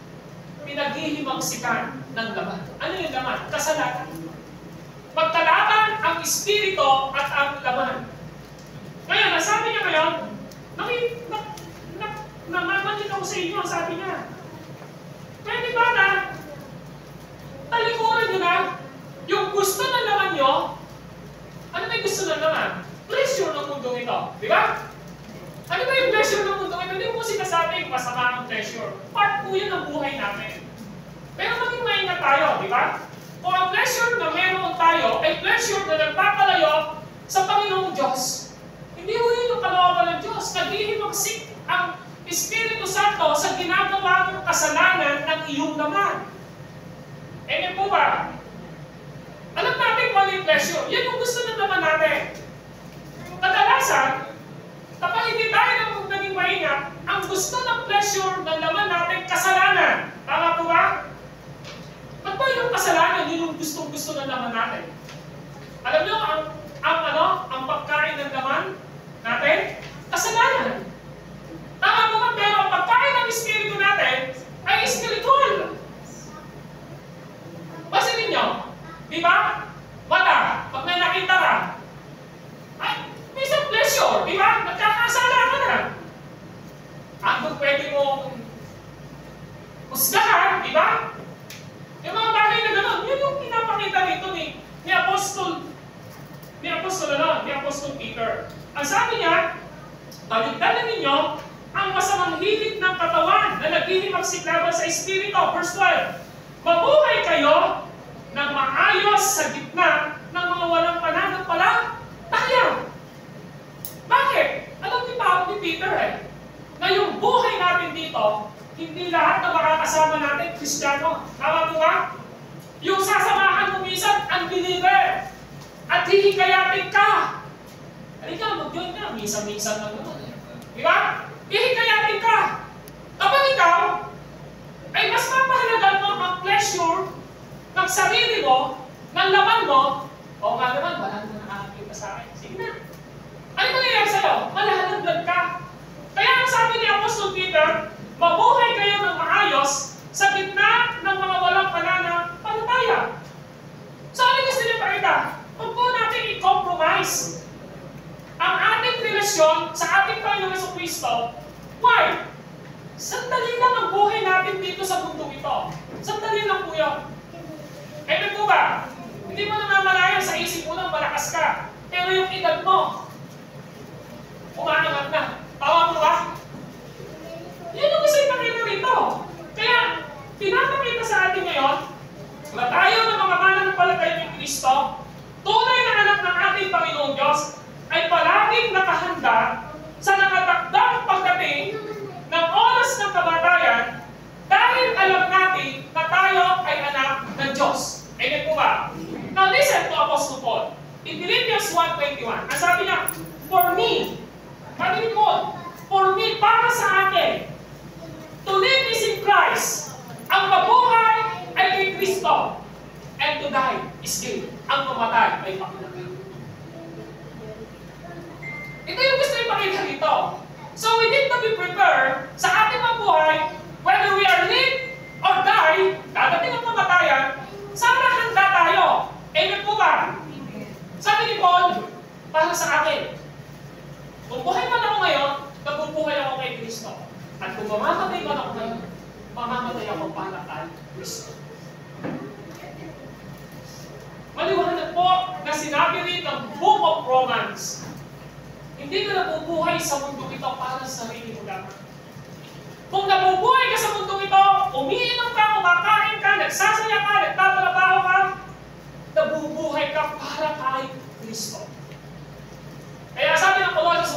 pinaghihimagsikan ng laman. Ano yung laman? Kasalanan. Magkalaban ang Espiritu at ang laman. Ngayon, nasabi niya ngayon, namamanit ako sa inyo, sabi niya. Pwede ba na talikuran nyo na yung gusto ng laman nyo? Ano may gusto ng laman? Pleasure ng mundong ito. Di ba? Ano ba yung pleasure ng mundong ito? Hindi mo sinasabing masama ang pleasure. Part po yun ng buhay natin. Pero maging maingat tayo, di ba? Kung ang pleasure na meron tayo ay pleasure na nagpapalayo sa Panginoong Diyos. Hindi mo yun yung kalooban ng Diyos. Naghihimagsik ang Espiritu Santo sa ginagawa ng kasalanan ng iyong laman. Eh po ba? Alam natin kung ano yung pleasure. Yan yung gusto ng laman natin. Kadalasan, kapag hindi tayo naging maingat, ang gusto ng pleasure ng laman natin, kasalanan. Tama po ba? Ba't ba yung kasalanan, yun yung gustong-gusto ng laman natin? Alam nyo, ang pagkain ng laman natin, kasalanan. Tama po ba? Pero ang pagkain ng Espiritu natin ay spiritual. Basin ninyo, di ba? Mata, pag may nakita ka, ay, may isang pleasure, di ba? Nagkakasala ka na. Ang pwede mong husgahan, di ba? Yung mga bagay na gano'n, yun yung pinapakita nito ni Apostol Peter. Ang sabi niya, talikdan ninyo ang masamang hilig ng katawan na naghihimagsik laban sa Espiritu. Verse 12, mabuhay kayo ng maayos sa gitna ng mga walang pananampalataya. Bakit? Alam ni Peter na yung buhay natin dito, hindi lahat na makakasama natin Kristiyano. Tama po ba? Yung sasamahan mo minsan, unbeliever. At hihikayatin ka. Halika, mag-join ka. Minsan-minsan lang naman. Di ba? Hihikayatin ka. Kapag ikaw ay mas mapahalagan mo ang pleasure ng sarili mo, ng laman mo, o nga naman, wala naman nakakakita sa akin. Sige na. Ano mangyayari sa'yo? Malahalaglag ka. Kaya ang sabi ni Apostol Peter, mabuhay kayo ng maayos sa gitna ng mga walang pananampalataya. So ano gusto niyo pakita? Huwag po natin i-compromise ang ating relasyon sa ating Panginoong Jesucristo. Why? Sandali lang ang buhay natin dito sa mundo ito. Sandali lang po yun. Eh po ba? Hindi mo namamalayan sa isip mo nang malakas ka. Pero yung edad mo, umaangat na. Tama po ba? Yun ang gusto ipakita rito. Kaya, pinapakita sa atin ngayon na tayo ng mga mananampalataya ni Kristo, tunay na anak ng ating Panginoong Diyos, ay palaging nakahanda sa nakatakdang pagdating ng oras ng kamatayan dahil alam natin na tayo ay anak ng Diyos. Amen po ba? Now listen to Apostle Paul. In Philippians 1:21, ang sabi niya, for me, para sa akin, to live is in Christ. Ang mabuhay ay kay Kristo. And to die is gain. Ang mamatay ay pakinabang. Ito yung gusto ipakita dito. So we need to be prepared sa ating mabuhay, whether we are live or die, dadating ang kamatayan, sana handa tayo. Amen po ba? Sabi ni Paul, para sa akin, kung buhay man ako ngayon, nabubuhay ako kay Kristo. At kung mamamatay man ako ngayon, mamamatay ako para kay Kristo. Maliwanag po na sinabi rin ng Book of Romans, hindi ka nabubuhay sa mundo ito para sa sarili mo lamang. Kung nabubuhay ka sa mundo ito, umiinom ka, kumakain ka, nagsasaya ka, nagtatrabaho ka, nabubuhay ka para kay Kristo. Kaya sabi ng Colossians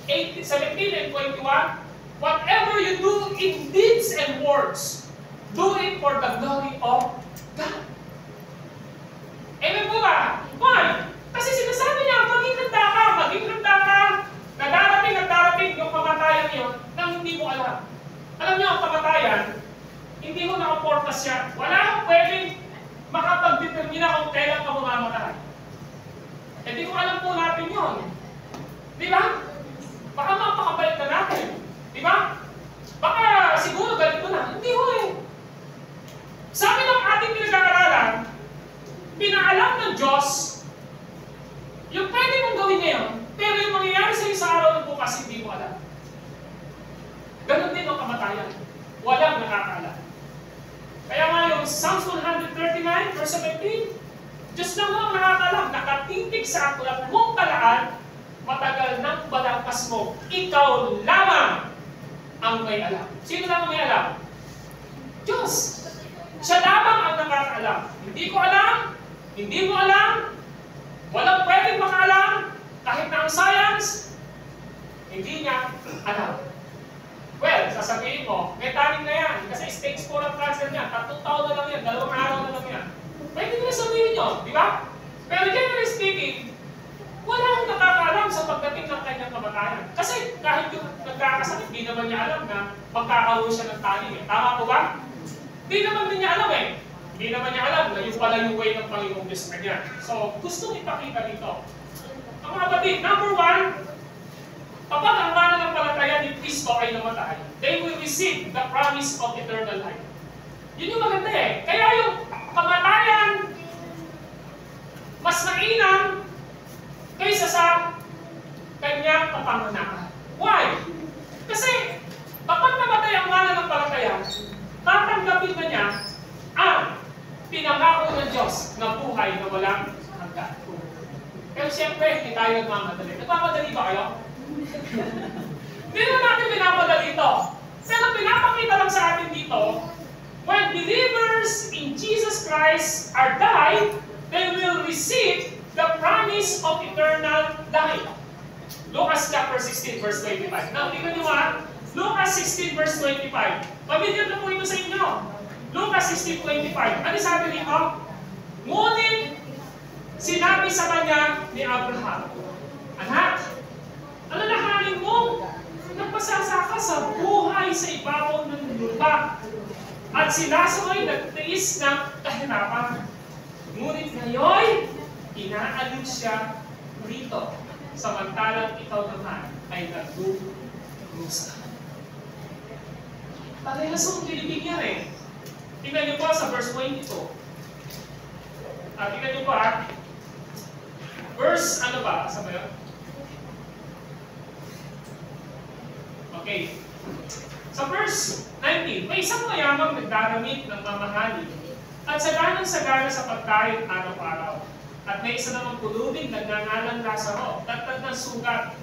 1:17 and 21, whatever you do in deeds and words, do it for the glory of God. Amen po ba? Why? Kasi sinasabi niya, maging handa ka, na darating yung kamatayan yun nang hindi mo alam. Alam niyo, ang kamatayan, hindi mo nakaportas siya. Wala kang pwedeng makapag-determina kung kailan ka mamamatay. Hindi ko alam po natin yun. Di ba? Baka mapakabalik na natin. Di ba? Baka siguro ganito na. Hindi ho eh. Sabi ng ating pinag-aaralan, pinaalam ng Diyos, yung pwede mong gawin ngayon, pero yung mangyayari sa sa araw ng bukas, hindi mo alam. Ganon din ang kamatayan. Walang nakakaalam. Kaya nga yung Psalms 139, verse 17, Diyos lang ang nakakaalam, nakatintig sa akulat mong talaan, matagal ng balangkas mo, ikaw lamang ang may alam. Sino lang ang may alam? Diyos. Siya lamang ang nakakaalam. Hindi ko alam, hindi mo alam, walang pwedeng makaalam, kahit na ang science, hindi niya alam. Well, sasabihin mo, may taning na yan, kasi stage 4 ang cancer niya, 3 taon na lang yan, 2 araw na lang yan. Pwede nyo sabihin nyo, di ba? Pero generally speaking, wala akong nakakaalam sa pagdating ng kanyang kamatayan. Kasi kahit yung nagkakasakit, di naman niya alam na magkakaroon siya ng taning. Tama po ba? Di naman din niya alam eh. Di naman niya alam na yung pala yung way ng Panginoong Diyos na niya. So, gusto ipakita dito. Ang mga batid, number 1, kapag ang mananampalataya ni Kristo ay namatay, they will receive the promise of eternal life. Yun yung maganda eh. Kaya yung kamatayan, mas mainam kaysa sa kanyang kapanganakan. Why? Kasi, kapag namatay ang mananampalataya, tatanggapin na niya ang pinangako ng Diyos na buhay na walang hanggan. Pero siyempre, hindi tayo nagmamadali. Nagmamadali ba kayo? Hindi naman natin pinapadali ito. Pero pinapakita lang sa atin dito, when believers in Jesus Christ are died, they will receive the promise of eternal life. Lucas chapter 16, verse 25. Now, tingnan niyo ha. Lucas 16, verse 25. Pamilya na po ito sa inyo. Lucas 16:25. Ano sabi nito? Ngunit, sinabi sa kanya ni Abraham, anak, alalahanin mo, nagpasasaka sa buhay sa ibabaw ng lupa at sinasaway nagtiis ng kahirapan. Ngunit ngayon, inaalin siya rito, samantalang ikaw naman ay nagdurusa. Parehas ang pinipigyan eh. Tingnan niyo po sa verse 22. Tingnan niyo po ha. Verse, ano ba? Saan ba yun? Okay. Sa verse 19, may isang mayamang nagdaramit ng mamahalin at saganang-sagana sa pagkain araw-araw. At may isa namang pulubing nagngangalang Lazaro, tatad ng sugat,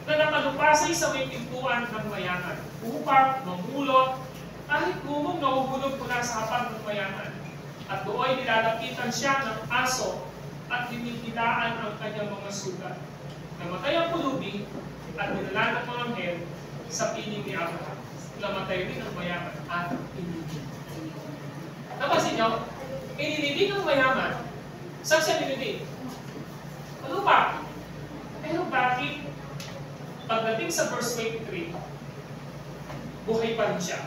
na nakalupasay sa may pintuan ng mayaman upang mamulot kahit lumong nahuhulog mula sa hapag ng mayaman. At doon nilalapitan siya ng aso at dinikitaan ang kanyang mga sugat. Namatay ang pulubi at nilalanap ng anghel sa piling ni Abraham. Namatay rin ang mayaman at inilibing. Napansin niyo, inilibing ang mayaman. Saan siya nilibing? Ano ba? Pero bakit pagdating sa verse 23, buhay pa rin siya?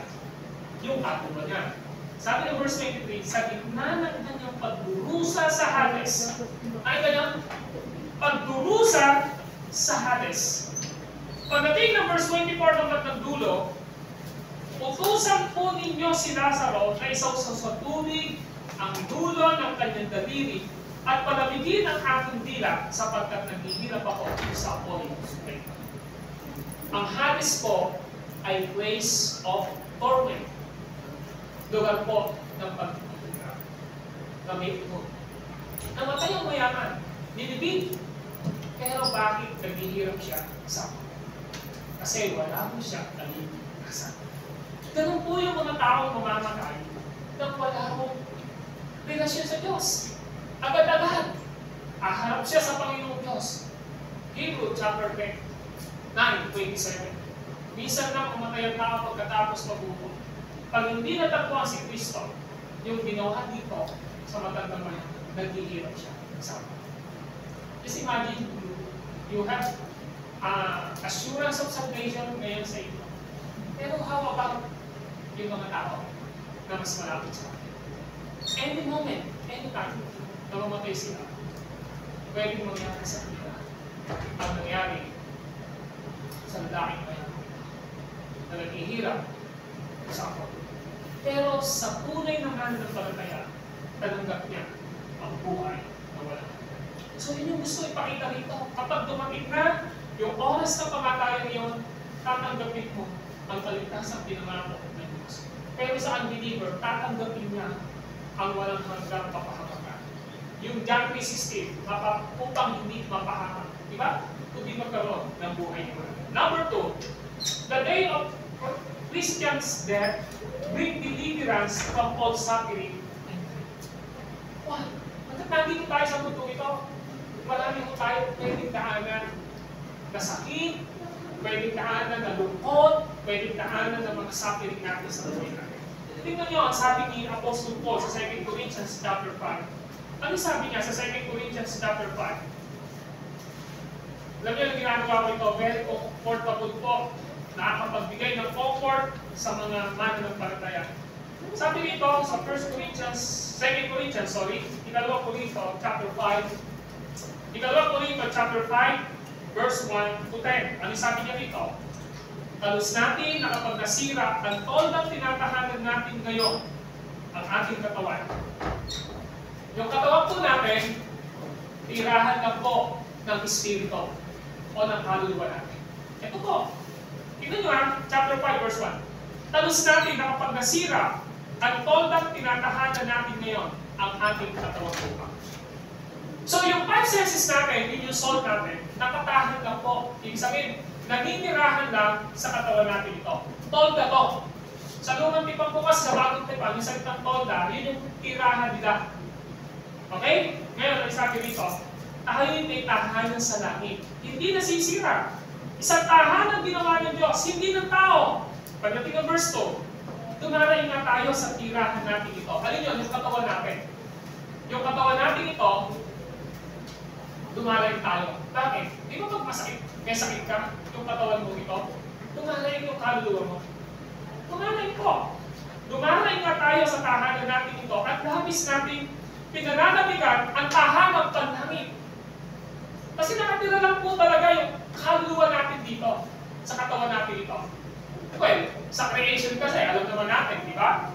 Yung katulad niya. Sabi ng verse 23, sa gitna ng kanyang pagdurusa sa Hades. Ay kanyang pagdurusa sa Hades. Pagdating ng verse 24 ng dulo, utusan po ninyo si Lazaro na isawsaw sa tubig ang dulo ng kanyang daliri at palamigin ang aking dila sapagkat naghihirap ako sa apoy. Ang Hades po ay place of torment. Lugar po ng pagkikita. Gamit mo. Namatay ang mayaman. Nilibing. Pero bakit naghihirap siya sa apoy? Kasi wala mo siya kalikasan. Ganun po yung mga taong mamamatay nang wala mong relasyon sa Diyos. Agad-agad, aharap siya sa Panginoong Diyos. Hebrew chapter 9:27. Minsan lang umatay ang tao pagkatapos mabubuhay. Pag hindi natagpuan si Kristo, yung ginawa dito sa matandang mayan, naghihirap siya sa akin. Just imagine, you have assurance of salvation ngayon sa inyo. Pero how about yung mga tao na mas malapit sa akin? Any moment, any time, na mamatay sila, pwedeng mangyari sa kanila ang nangyari sa lalaking mayan na naghihirap sa ako. Pero sa tunay naman ng palataya, tanggap niya ang buhay na wala. So yun yung gusto ipakita rito. Kapag dumating na yung oras ng pamatayan niyon, tatanggapin mo ang kaligtasang pinangako ng Diyos. Pero sa unbeliever, tatanggapin niya ang walang hanggang kapahamakan. Yung John 3:16, upang hindi mapahamak. Diba? Kundi magkaroon ng buhay niya. Number 2, the day of Christians' death bring deliverance from all suffering and grief. Why? Hanggang nandito tayo sa mundo ito, marami ko tayo pwedeng daanan na sakit, pwedeng daanan na lungkot, pwedeng daanan ng mga suffering natin sa buhay natin. Tingnan nyo ang sabi ni Apostle Paul sa 2 Corinthians chapter 5. Ano sabi niya sa 2 Corinthians chapter 5? Alam niyo, ginagawa ko ito, very comfortable po. Nakakapagbigay ng comfort sa mga mananampalataya. Sabi nito sa 2 Corinthians, Ikalawang Korinto, chapter 5. Ikalawang Korinto, chapter 5, verse 1 to 10. Ano sabi niya rito? Talus natin na kapag nasira ang toldang tinatahanan natin ngayon, ang ating katawan. Yung katawan po natin, tirahan na po ng Espiritu o ng kaluluwa natin. Ito po. Tignan nyo chapter 5, verse 1. Talus natin na kapag nasira ang toldang tinatahanan natin ngayon, ang ating katawan po. So yung 5 senses natin, yung soul natin, nakatahan lang po. Ibig sabihin, naninirahan lang sa katawan natin ito. Tolda to. Sa lumang tipang bukas, sa bagong tipang, yung salitang tolda, yun yung tirahan nila. Okay? Ngayon, ang sabi rito, tayo yung tahanan sa langit. Hindi nasisira. Isang tahanan ginawa ng Diyos, hindi ng tao. Pagdating ng verse 2, tumarayin nga tayo sa tirahan natin ito. Alin yun? Yung katawan natin. Yung katawan natin ito, dumarayin tayo. Bakit? Di ba pag masakit, may sakit ka, yung katawan mo ito, dumarayin yung kaluluwa mo. Dumarayin ko. Dumarayin nga tayo sa tahanan natin ito at labis natin pinananabigan ang tahanang panhangin. Kasi nakatira lang po talaga yung kaluluwa natin dito, sa katawan natin ito. Well, sa creation kasi, alam naman natin, di ba?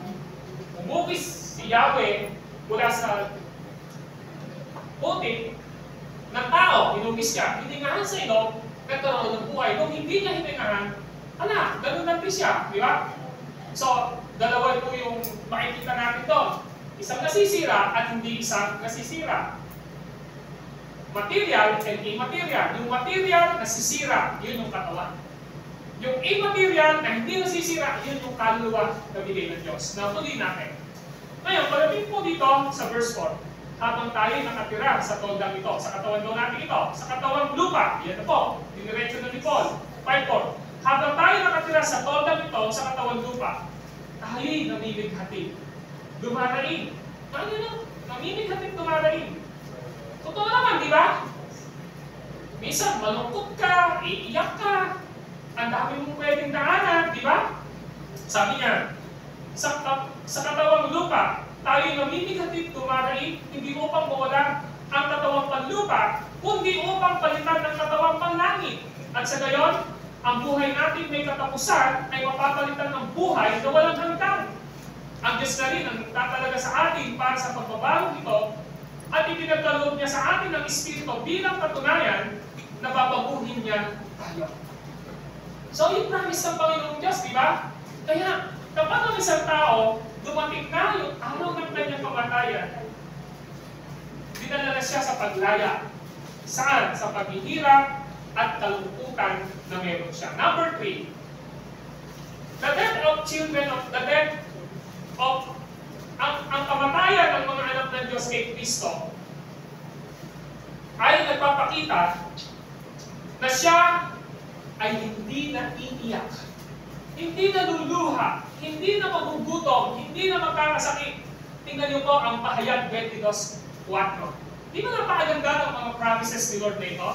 Umugis si Yahweh mula sa putik ng tao, inugis siya, hiningahan sa ilong, nagkaroon ng buhay. Kung hindi niya hiningahan, ganun lang din siya, di ba? So, dalawa po yung makikita natin doon. Isang nasisira at hindi isang nasisira. Material and immaterial. Yung material nasisira, yun yung katawan. Yung immaterial na hindi nasisira, yun yung kaluluwa na bigay ng Diyos. Na muli natin. Ngayon, pagdating po dito sa verse 4, habang tayo nakatira sa toldang ito, sa katawan daw natin ito, sa katawang lupa, yan na po, diniretso na ni Paul, 5:4. Habang tayo nakatira sa toldang ito, sa katawang lupa, tayo'y namimighati, dumaraing. Ano yun? Namimighati, dumaraing. Totoo naman, di ba? Minsan, malungkot ka, iiyak ka, ang dami mong pwedeng daanan, di ba? Sabi niya, sa katawang lupa, tayo namimighati, dumaraing, hindi upang mawala ang katawang panlupa, kundi upang palitan ng katawang panlangit. At sa gayon, ang buhay natin may katapusan ay mapapalitan ng buhay na walang hanggan. Ang Diyos na rin ang nagtatalaga sa atin para sa pagbabago ito at ipinagkaloob niya sa atin ng Espiritu bilang katunayan na babaguhin niya tayo. So, yung promise ng Panginoong Diyos, di ba? Kaya, kapag ang isang tao, dumating na yung araw ng kanyang kamatayan, dinala na siya sa paglaya. Saan? Sa paghihirap at kalungkutan na meron siya. Number 3, the death of children of the death of ang kamatayan ng mga anak ng Diyos kay Kristo ay nagpapakita na siya ay hindi na iiyak, hindi na luluha, hindi na magugutom, hindi na magkakasakit. Tingnan niyo po ang pahayag 22:4. Di ba napakaganda ng mga promises ni Lord na ito?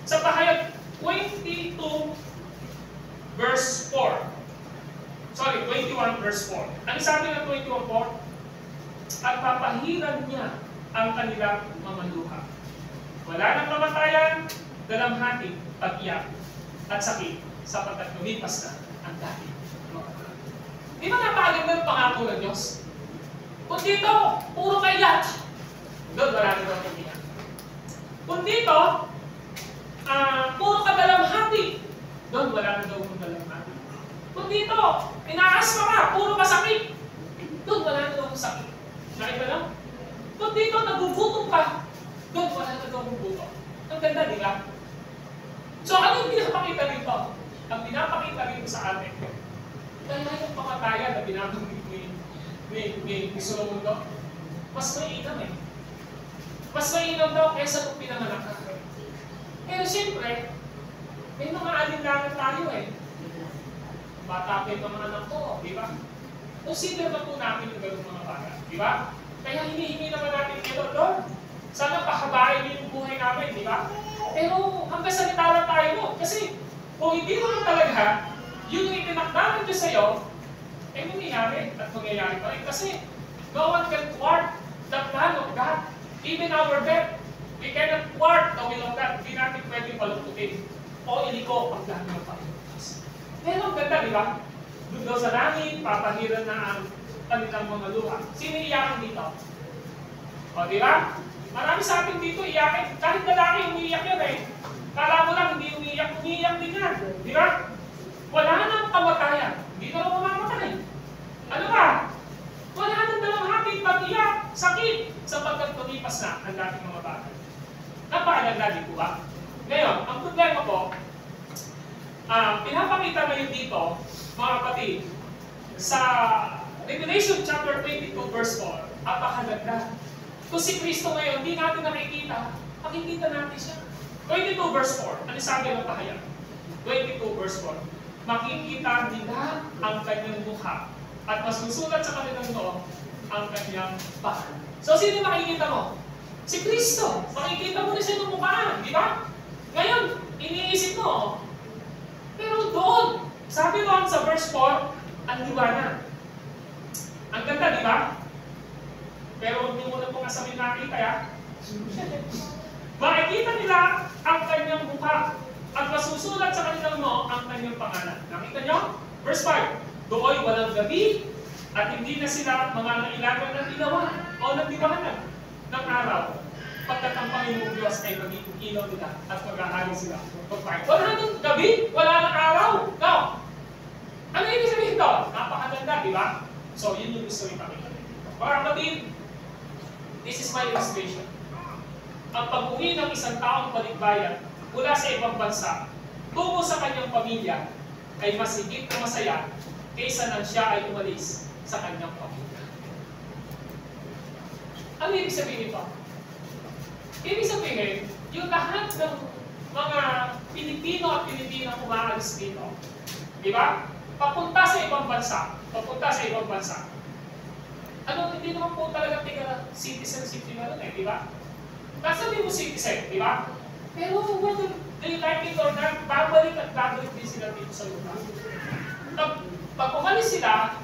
Sa pahayag 22 verse 4. Sorry, 21 verse 4. Ano sabi ng 21:4? At papahiran niya ang kanilang mga luha. Wala nang kamatayan, dalamhati, pag-iyak, at sakit, sapagkat lumipas na ang dati. Di ba napakaganda ng pangako ng Diyos? Kung dito, puro kaiyak, doon wala nang pag-iyak. Kung dito, puro kadalamhati, doon wala nang daw dalamhati. Kung dito, inaasma ka, puro masakit, doon wala nang daw sakit. Nakita lang? Kung dito nagugutom ka, doon wala na daw gugutom. Ang ganda, di ba? So, ano yung pinapakita dito? Ang pinapakita dito sa atin, kaya yung pamatayan na binabanggit ni Solomon daw, mas mainam eh. Mas mainam daw kaysa kung pinanganak ka. Pero siyempre, may mga alinlangan tayo eh. Bata pa yung mga anak ko, di ba? Consider ba po natin yung gano'ng mga bata? Di ba? Kaya hinihingi naman natin ito, Lord, sana pahabain niyo yung buhay namin, di ba? Pero hanggang salita lang tayo mo. Kasi kung hindi mo talaga, yung itinakda ng Diyos sa'yo, eh mangyayari at mangyayari pa rin. Kasi no one can thwart the plan of God. Even our death, we cannot thwart the will of God. Hindi natin pwedeng palungkutin o iliko ang plano ng Panginoon Diyos. Pero ang ganda, di ba? Doon daw sa langit, papahiran na ang kanilang mga luha. Sino iyakan dito? O, di ba? Marami sa atin dito iyakin. Kahit lalaki umiiyak yan eh. Kala mo lang hindi umiiyak din yan. Di ba? Wala nang kamatayan. Hindi na lang mamamatay. Ano ba? Wala nang dalamhati, pag-iyak, sakit, sapagkat tumipas na ang dating mga bagay. Napakaganda din po ba? Ngayon, ang problema po, pinapakita ngayon dito, mga kapatid, sa Revelation chapter 22 verse 4, apakaganda. Kung si Kristo ngayon, hindi natin nakikita, makikita natin siya. 22 verse 4, ano sabi ng pahayag? 22 verse 4, makikita nila ang kanyang mukha at masusulat sa kanilang loob ang kanyang pangalan. So, sino makikita mo? Si Kristo. Makikita mo na siya ng mukha, di ba? Ngayon, iniisip mo, pero doon, sabi doon sa verse 4, ang liwanag. Ang ganda, di ba? Pero hindi mo na po kasabihin nakita, ya? Makikita nila ang kanyang mukha at masusulat sa kanilang mo ang kanyang pangalan. Nakita nyo? Verse 5, doon walang gabi at hindi na sila mga nailagan ng ilawan o ng liwanag ng araw. Pagkat ang Panginoong Diyos ay magiging ilaw nila at maghahari sila. Wala nang gabi, wala nang araw. Now, ano yung sabihin ito? Napakaganda, di ba? So, yun yung gusto ipakita. Mga kapatid, this is my illustration. ang pag-uwi ng isang taong balikbayan mula sa ibang bansa tungo sa kanyang pamilya ay mas higit na masaya kaysa nang siya ay umalis sa kanyang pamilya. Ano ibig sabihin nito? Ibig sabihin, yung lahat ng mga Pilipino at Pilipina umaalis dito, di ba? Papunta sa ibang bansa. Ano, hindi naman po talaga citizenship nila nun di ba? Nasabi mo citizen, di ba? Pero whether they like it or not, babalik at babalik din sila dito sa lugar. Pag umalis sila,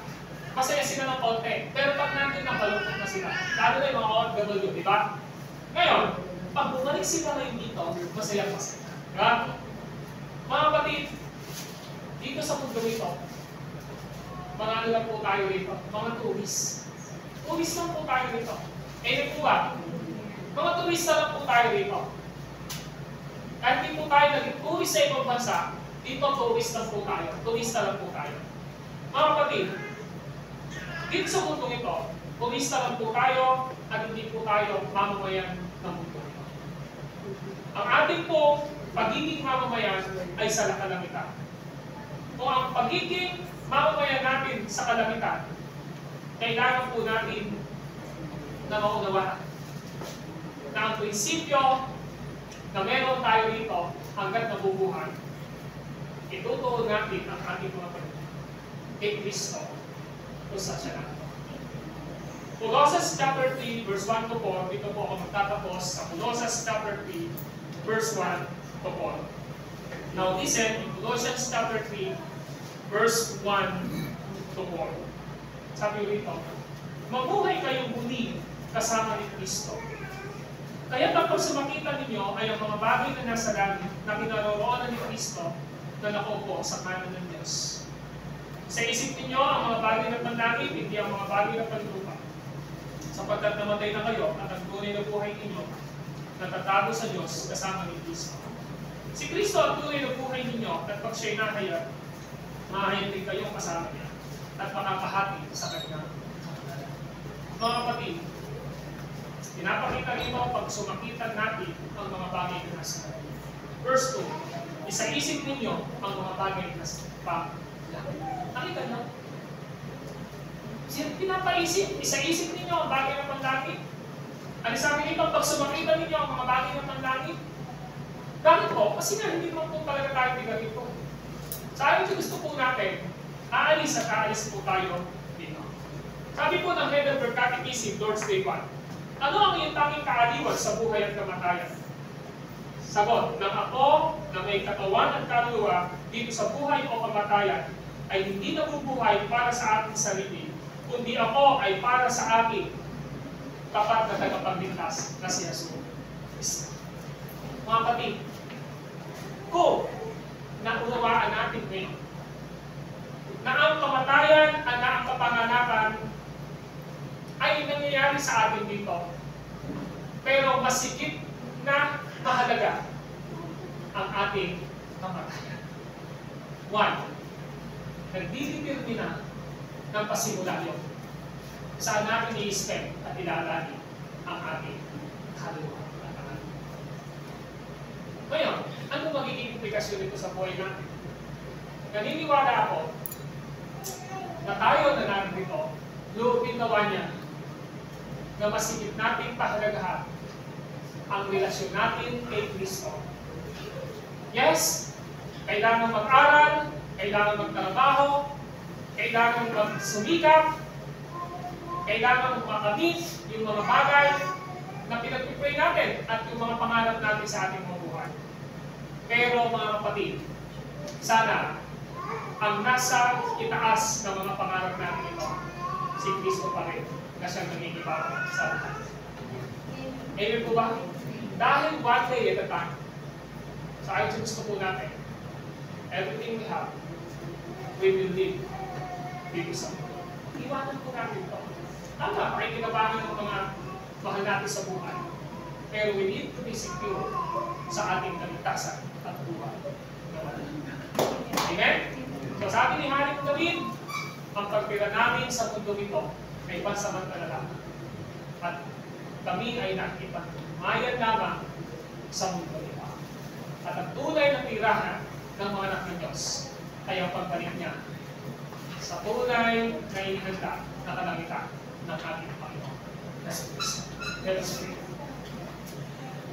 masaya sila ng konti. Pero pag nandun na, malungkot na sila. Lalo na yung mga OFW, di ba? Ngayon, pag bumalik sila ngayon dito, masaya pa sila. Di ba? Mga kapatid, dito sa mundo ito, mga ano lang po tayo rito, mga tourists. Tourist lang po tayo rito. Eh, po ba? Mga turista lang po tayo rito. Kahit di po tayo naging tourist sa ibang bansa, dito tourist lang po tayo. Turista lang po tayo. Mga kapatid, dito sa mundo ito, turista lang po tayo at hindi po tayo mamamayan ng mundo ito. Ang ating po pagiging mamamayan ay sa kalamitan. Kung ang pagiging mamamayan natin sa kalamitan, kailangan po natin na maunawaan na ang prinsipyo na meron tayo dito hanggat nabubuhay, itutuon natin ang ating mga pagkakas kay Kristo kung saan siya natin. Colossians chapter 3, verse 1 to 4, dito po ako magtatapos sa Colossians chapter 3, verse 1 to 4. Now listen, in Colossians chapter 3, verse 1 to 4. Sabi rito, mabuhay kayong muli kasama ni Kristo. Kaya kapag sumakita ninyo ay ang mga bagay na nasa langit na kinaroroonan ni Kristo na nakaupo sa kanan ng Diyos. Sa isip ninyo ang mga bagay na panlangit, hindi ang mga bagay na panlupa. Sapagkat namatay na kayo at ang tunay na buhay ninyo natatago sa Diyos kasama ni Kristo. Si Kristo ang tunay na buhay ninyo at pag siya'y nahayag, mahayag din kayong kasama niya at makakahati sa kanyang kamatayan. Mga kapatid, pinapakita rito pag sumakitan natin ang mga bagay na nasa langit. Verse 2, isa-isip ninyo ang mga bagay na nasa langit. Nakita niyo? Pinapaisip, isa-isip ninyo ang bagay na panlangit. Ano sabi nito, pag sumakitan ninyo ang mga bagay na panlangit? Bakit po? Kasi nga hindi naman po talaga tayo tigalito. Sa akin gusto po natin, aalis at aalis po tayo dito. Sabi po ng Heidelberg Catechism, Lord's Day 1, ano ang iyong tanging kaaliwan sa buhay at kamatayan? Sagot, nang ako na may katawan at kaluluwa dito sa buhay o kamatayan ay hindi nabubuhay para sa ating sarili, kundi ako ay para sa akin kapag na tagapagligtas na si Jesus Cristo. Mga kapatid, kung naunawaan natin ngayon na ang kamatayan at na ang kapanganakan ay nangyayari sa atin dito, pero masigit na mahalaga ang ating kamatayan. 1. Nagdidetermina ng pasimula yun. Saan natin i-spend at ilalagay ang ating kaluluwa at ang ating. Ngayon, ano magiging implikasyon nito sa buhay natin? Naniniwala ako na tayo na narito, loobin nawa niya na masigit nating pahalagahan ang relasyon natin kay Kristo. Yes, kailangan mag-aral, kailangan magtrabaho, kailangan magsumikap, kailangan makamit yung mga bagay na pinag-pray natin at yung mga pangarap natin sa ating mga buhay. Pero mga kapatid, sana ang nasa itaas ng mga pangarap natin ito, si Kristo pa rin na siyang nangingibabaw sa atin. Amen po ba? Dahil one day at a time, sa ayon gusto po natin, everything we have, we will live dito sa mundo. Iwanan po natin ito. Tama, pakikinabahan ng mga mahal natin sa buhay. Pero we need to be secure sa ating kaligtasan at buhay. Amen? So sabi ni Haring David, ang pagtira namin sa mundo nito ay pansamantala lang. At kami ay nakikipan lumayan lamang sa mundo nito. At ang tunay na tirahan ng mga anak ng Diyos ay ang pagbalik niya sa tunay na inihanda na kalangitan ng ating Panginoon na si Kristo. Let us pray.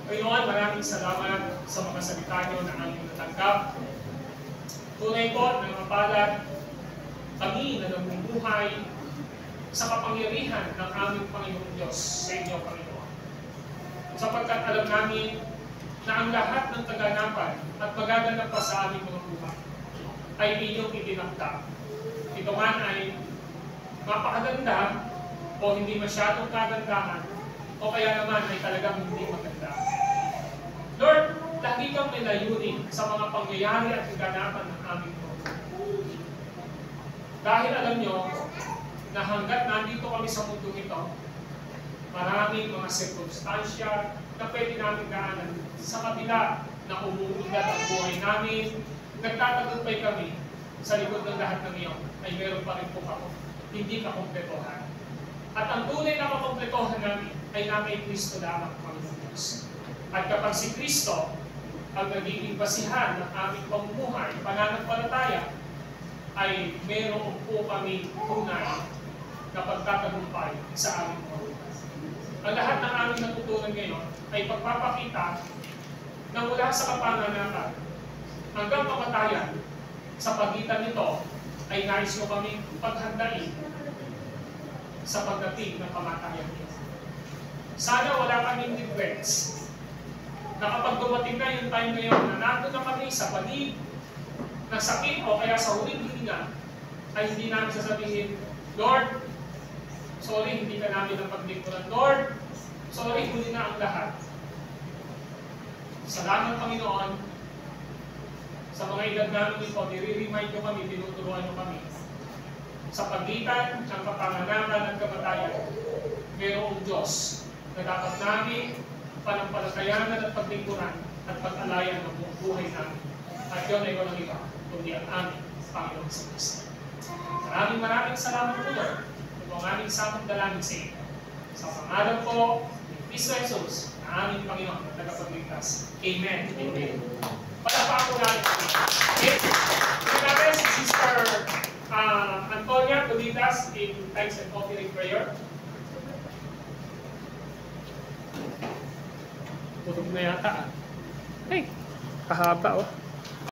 Panginoon, maraming salamat sa mga salita niyo na aming natanggap. Tunay po na mapalad kami na namumuhay sa kapangyarihan ng aming Panginoon Diyos sa inyo, Panginoon. Sapagkat alam namin na ang lahat ng kaganapan at magaganap pa sa aming mga buhay ay inyong itinakda. Ito man ay mapakaganda o hindi masyadong kagandahan o kaya naman ay talagang hindi maganda. Lord, lagi kang may layunin sa mga pangyayari at kaganapan ng aming buhay. Dahil alam nyo na hanggat nandito kami sa mundo ito, maraming mga sirkumstansya na pwede namin daanan sa kabila na umuunlad ang buhay namin, nagtatagumpay kami sa likod ng lahat ng iyon ay meron pa rin po ako, hindi kakompletohan. At ang tunay na kakompletohan namin ay na kay Kristo lamang, Panginoon Diyos. At kapag si Kristo ang nagiging basihan ng aming pamumuhay, pananampalataya, ay meron po kami tunay na pagtatagumpay sa aming buhay. Ang lahat ng aming natutunan ngayon ay pagpapakita na mula sa kapanganakan hanggang kamatayan, sa pagitan nito ay nais mo kami paghandain sa pagdating ng kamatayan nito. Sana wala kaming regrets na kapag dumating na yung time ngayon na nandun na kami sa panig ng sakit o kaya sa huling hininga, ay hindi namin sasabihin, Lord, sorry, hindi ka namin napaglingkuran. Lord, sorry, huli na ang lahat. Salamat, Panginoon, sa mga edad namin ito, nire-remind nyo kami, tinuturuan nyo kami. Sa pagitan ng kapanganakan at kamatayan, mayroong Diyos na dapat namin panampalatayanan at paglingkuran at pag-alayan ng buong buhay namin. At yun ay walang iba, kundi ang aming Panginoon sa Kristo. Maraming salamat po, Lord. Ito ang aming samang dalangin sa inyo. Sa pangalan po ni Kristo Jesus, na aming Panginoon at tagapagligtas. Amen. Amen. Palapaan po natin kami. Okay? Ito natin si Sister Antonia Tulitas in thanks and offering prayer. Tulog na yata. Hey, kahaba oh.